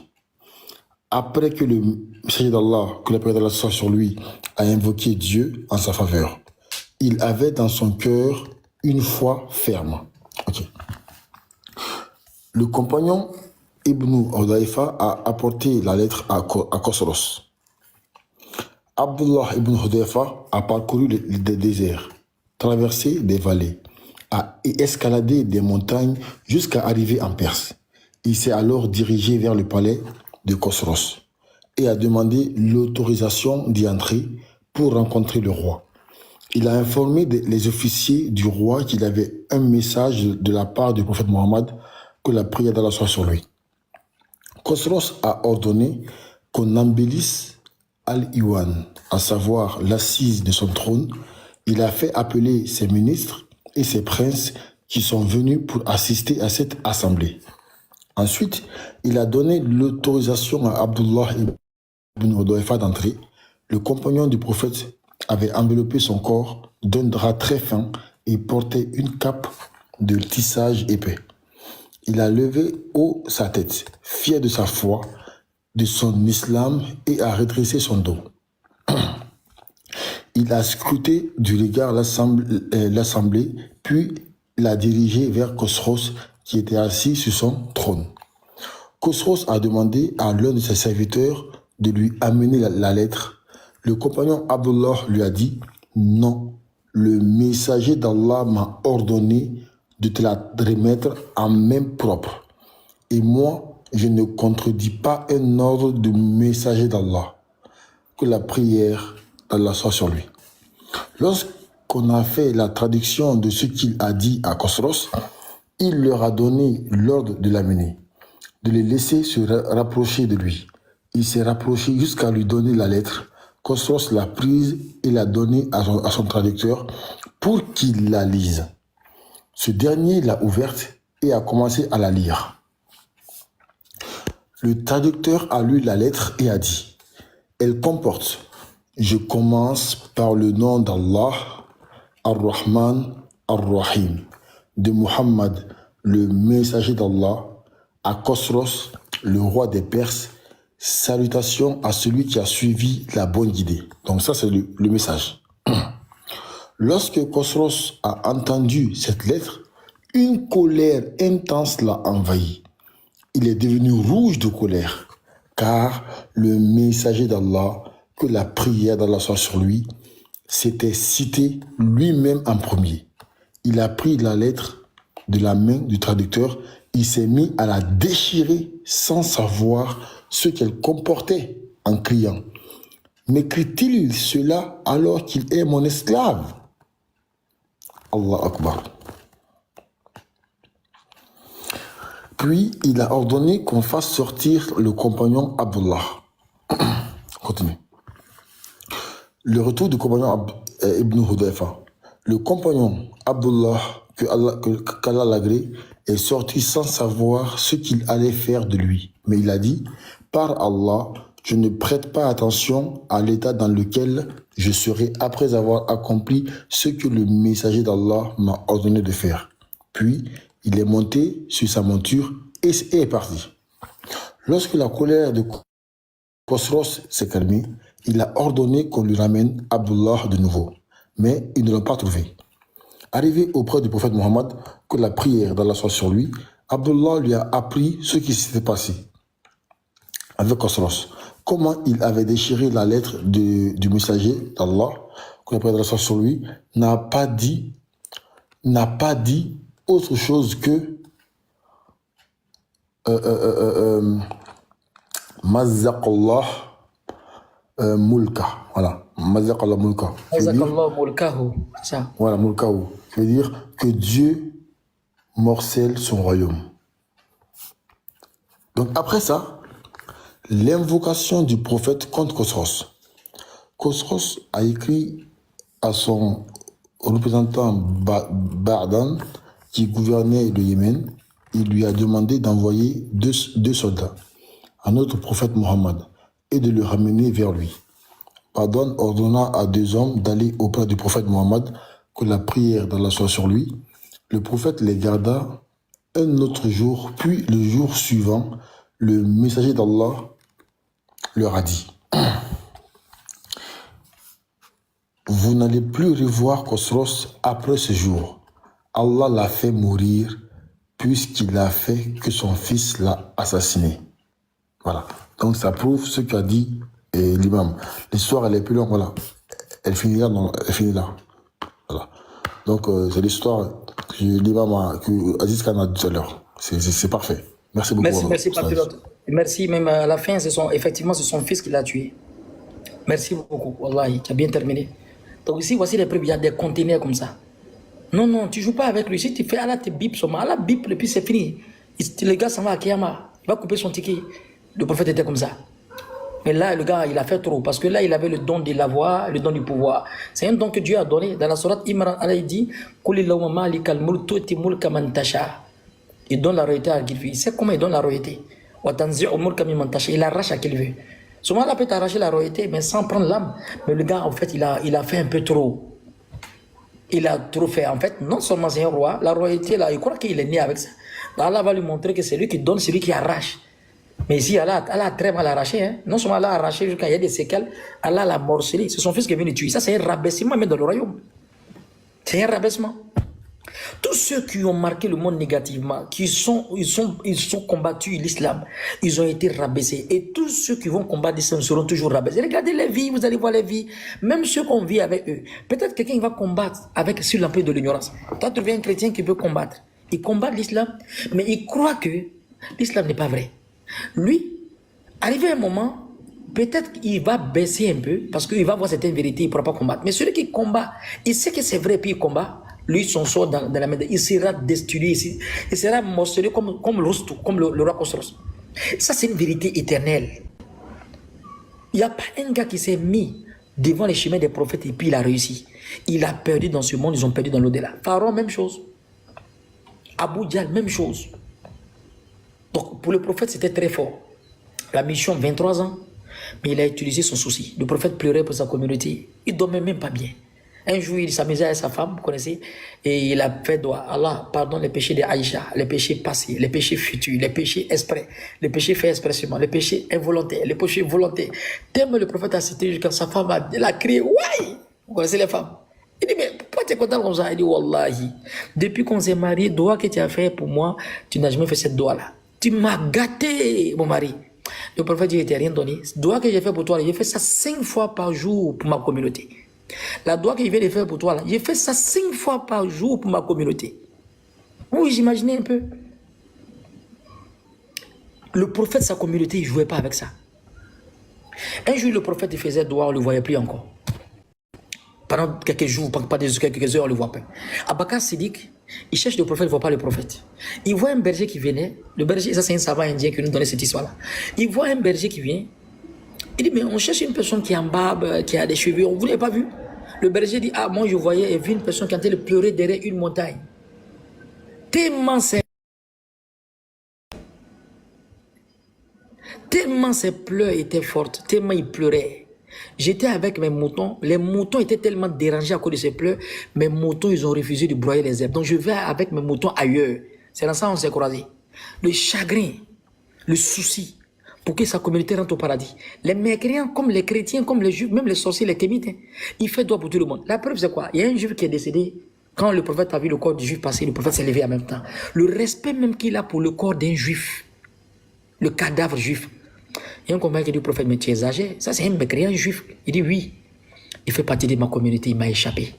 [SPEAKER 4] Après que le messager d'Allah, que la paix d'Allah soit sur lui, a invoqué Dieu en sa faveur, il avait dans son cœur une foi ferme. Okay. Le compagnon Ibn Hudayfa a apporté la lettre à Khosroes. Abdullah ibn Hudayfa a parcouru des déserts, traversé des vallées, a escaladé des montagnes jusqu'à arriver en Perse. Il s'est alors dirigé vers le palais de Khosroes et a demandé l'autorisation d'y entrer pour rencontrer le roi. Il a informé les officiers du roi qu'il avait un message de la part du prophète Mohammed, que la prière d'Allah soit sur lui. Khosroes a ordonné qu'on embellisse Al-Iwan, à savoir l'assise de son trône. Il a fait appeler ses ministres et ses princes qui sont venus pour assister à cette assemblée. Ensuite, il a donné l'autorisation à Abdullah ibn Hudayfa d'entrer. Le compagnon du prophète avait enveloppé son corps d'un drap très fin et portait une cape de tissage épais. Il a levé haut sa tête, fier de sa foi, de son islam, et a redressé son dos. Il a scruté du regard l'assemblée, puis l'a dirigé vers Khosroes, qui était assis sur son trône. Khosroes a demandé à l'un de ses serviteurs de lui amener la lettre. Le compagnon Abdullah lui a dit « Non, le messager d'Allah m'a ordonné de te la remettre en main propre. Et moi, je ne contredis pas un ordre de messager d'Allah. Que la prière d'Allah soit sur lui. » Lorsqu'on a fait la traduction de ce qu'il a dit à Khosroes, il leur a donné l'ordre de l'amener, de les laisser se rapprocher de lui. Il s'est rapproché jusqu'à lui donner la lettre. Khosroes l'a prise et l'a donnée à son traducteur pour qu'il la lise. Ce dernier l'a ouverte et a commencé à la lire. Le traducteur a lu la lettre et a dit « Elle comporte « Je commence par le nom d'Allah, Ar-Rahman, Ar-Rahim, de Muhammad, le messager d'Allah, à Khosroes, le roi des Perses, salutations à celui qui a suivi la bonne guidée. » Donc ça, c'est le message. Lorsque Khosroes a entendu cette lettre, une colère intense l'a envahi. Il est devenu rouge de colère, car le messager d'Allah, que la prière d'Allah soit sur lui, s'était cité lui-même en premier. Il a pris la lettre de la main du traducteur, il s'est mis à la déchirer sans savoir ce qu'elle comportait, en criant « M'écrit-il cela alors qu'il est mon esclave ?» Allah Akbar. Puis il a ordonné qu'on fasse sortir le compagnon Abdullah. Continue. Le retour du compagnon Ibn Hudayfa. Le compagnon Abdullah, qu'Allah l'agrée, est sorti sans savoir ce qu'il allait faire de lui. Mais il a dit, par Allah, je ne prête pas attention à l'état dans lequel je serai après avoir accompli ce que le messager d'Allah m'a ordonné de faire. Puis, il est monté sur sa monture et est parti. Lorsque la colère de Khosrow s'est calmée, il a ordonné qu'on lui ramène Abdullah de nouveau. Mais ils ne l'ont pas trouvé. Arrivé auprès du prophète Mohammed, que la prière d'Allah soit sur lui, Abdullah lui a appris ce qui s'était passé avec Khosrow. Comment il avait déchiré la lettre du messager d'Allah, que la prière d'Allah soit sur lui, n'a pas dit autre chose que Mazzaqallah mulka. Voilà. Mazzaqallah mulka.
[SPEAKER 1] Jazakallah mulkahu. Ça.
[SPEAKER 4] Voilà, mulkahu. Ça veut dire que Dieu morcelle son royaume. Donc après ça, l'invocation du prophète contre Khosrow. Khosrow a écrit à son représentant Ba'dan, qui gouvernait le Yémen. Il lui a demandé d'envoyer deux soldats à notre prophète Mohammed et de le ramener vers lui. Ba'dan ordonna à 2 hommes d'aller auprès du prophète Mohammed, que la prière d'Allah soit sur lui. Le prophète les garda un autre jour, puis le jour suivant, le messager d'Allah leur a dit: vous n'allez plus revoir Khosrow après ce jour. Allah l'a fait mourir puisqu'il a fait que son fils l'a assassiné. Voilà. Donc ça prouve ce qu'a dit l'imam. L'histoire, elle est plus longue, voilà. Elle finit là. Voilà. Donc c'est l'histoire que l'imam, que Aziz Khan a dit tout à l'heure. C'est parfait. Merci beaucoup.
[SPEAKER 1] Merci, patriote. Merci, même à la fin, effectivement, c'est son fils qui l'a tué. Merci beaucoup, Wallahi, tu as bien terminé. Donc ici, voici les preuves, il y a des conteneurs comme ça. Non, tu joues pas avec lui. Si tu fais Allah, tu bip son Allah bip, et puis c'est fini. Le gars s'en va à Kiyama, il va couper son ticket. Le prophète était comme ça. Mais là, le gars, il a fait trop, parce que là, il avait le don de la voix, le don du pouvoir. C'est un don que Dieu a donné. Dans la sourate Imran, Allah dit: il donne la royauté à qui il veut. Il sait comment il donne la royauté. Il arrache à qui il veut. Souvent, il peut t'arracher la royauté, mais sans prendre l'âme. Mais le gars, en fait, il a fait un peu trop. Il a trop fait. En fait, non seulement c'est un roi, la royauté, là, il croit qu'il est né avec ça. Allah va lui montrer que c'est lui qui donne, c'est lui qui arrache. Mais ici, Allah a très mal arraché. Hein. Non seulement Allah a arraché jusqu'à il y a des séquelles, Allah l'a morcelé. C'est son fils qui est venu le tuer. Ça, c'est un rabaissement même dans le royaume. C'est un rabaissement. Tous ceux qui ont marqué le monde négativement, ils sont combattus l'islam, ils ont été rabaissés. Et tous ceux qui vont combattre l'islam seront toujours rabaissés. Regardez les vies, vous allez voir les vies. Même ceux qu'on vit avec eux. Peut-être quelqu'un va combattre sur l'empire de l'ignorance. Toi, tu deviens un chrétien qui veut combattre. Il combat l'islam, mais il croit que l'islam n'est pas vrai. Lui, arrivé à un moment, peut-être qu'il va baisser un peu, parce qu'il va voir certaines vérités, il ne pourra pas combattre. Mais celui qui combat, il sait que c'est vrai, puis il combat. Lui, son sort dans la main, il sera destruit, il sera morcelé comme le roi Khosrow. Ça, c'est une vérité éternelle. Il n'y a pas un gars qui s'est mis devant les chemins des prophètes et puis il a réussi. Il a perdu dans ce monde, ils ont perdu dans l'au-delà. Pharaon, même chose. Abu Jahl, même chose. Donc, pour le prophète, c'était très fort. La mission, 23 ans, mais il a utilisé son souci. Le prophète pleurait pour sa communauté. Il ne dormait même pas bien. Un jour, il s'amusait avec sa femme, vous connaissez, et il a fait droit. Allah pardonne les péchés de Aïcha, les péchés passés, les péchés futurs, les péchés exprès, les péchés faits expressément, les péchés involontaires, les péchés volontaires. Tellement le prophète a cité jusqu'à sa femme, elle a crié, ouais! Vous connaissez les femmes? Il dit, mais pourquoi tu es content comme ça? Il dit, Wallahi, depuis qu'on s'est marié, doigt que tu as fait pour moi, tu n'as jamais fait cette doigt-là. Tu m'as gâté, mon mari. Le prophète dit, je t'ai rien donné. Doigt que j'ai fait pour toi, j'ai fait ça 5 fois par jour pour ma communauté. La doigt que je viens de faire pour toi, j'ai fait ça 5 fois par jour pour ma communauté. Oui, j'imaginais un peu. Le prophète, sa communauté, il ne jouait pas avec ça. Un jour, le prophète, il faisait doigt, on ne le voyait plus encore. Pendant quelques jours, pas des quelques heures, on ne le voit pas. Abakar Siddiq, il cherche le prophète, il ne voit pas le prophète. Il voit un berger qui venait. Le berger, ça c'est un savant indien qui nous donnait cette histoire-là. Il voit un berger qui vient. Il dit, mais on cherche une personne qui est en barbe, qui a des cheveux, on ne vous l'avez pas vu? Le berger dit, ah, moi je voyais et vu une personne qui était de pleurer derrière une montagne. Tellement ses pleurs étaient fortes, tellement il pleurait. J'étais avec mes moutons, les moutons étaient tellement dérangés à cause de ses pleurs, mes moutons, ils ont refusé de broyer les herbes. Donc je vais avec mes moutons ailleurs. C'est dans ça qu'on s'est croisés. Le chagrin. le souci pour que sa communauté rentre au paradis. Les mécréants, comme les chrétiens, comme les juifs, même les sorciers, les kémites, hein, il fait droit pour tout le monde. La preuve, c'est quoi? Il y a un juif qui est décédé. Quand le prophète a vu le corps du juif passer, le prophète s'est levé en même temps. Le respect même qu'il a pour le corps d'un juif, le cadavre juif. Il y a un combat qui dit au prophète, mais tu exagères. Ça, c'est un mécréant juif. Il dit oui. Il fait partie de ma communauté, il m'a échappé.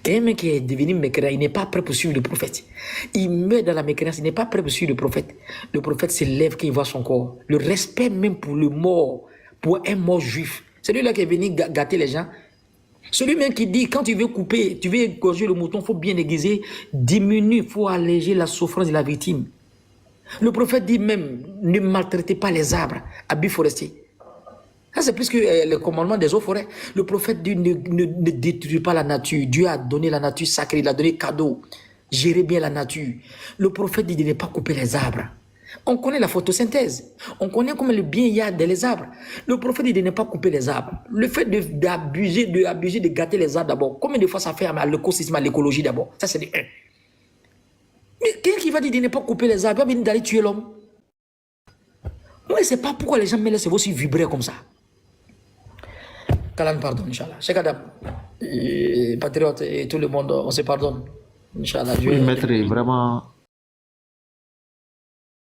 [SPEAKER 1] Quelqu'un qui est devenu mécréant, il n'est pas prêt pour suivre le prophète. Il meurt dans la mécréance, il n'est pas prêt pour suivre le prophète. Le prophète se lève quand il voit son corps. Le respect même pour le mort, pour un mort juif. Celui-là qui est venu gâter les gens. Celui même qui dit, quand tu veux couper, tu veux égorger le mouton, il faut bien aiguiser, diminue, il faut alléger la souffrance de la victime. Le prophète dit même, ne maltraitez pas les arbres, habits forestiers. Ça, c'est plus que le commandement des eaux forêts. Le prophète dit, ne détruisez pas la nature. Dieu a donné la nature sacrée, il a donné cadeau. Gérez bien la nature. Le prophète dit de ne pas couper les arbres. On connaît la photosynthèse. On connaît comment le bien il y a dans les arbres. Le prophète dit de ne pas couper les arbres. Le fait d'abuser, de gâter les arbres d'abord. Combien de fois ça fait à l'écosystème, à l'écologie d'abord? Ça, c'est de un. Mais quelqu'un qui va dire de ne pas couper les arbres, il va venir d'aller tuer l'homme. Moi, je ne sais pas pourquoi les gens me laissent aussi vibrer comme ça. Kalan pardon, Inch'Allah. Cheikh Adam, patriote et tout le monde, on se pardonne. Inch'Allah.
[SPEAKER 8] Oui, maître, vraiment,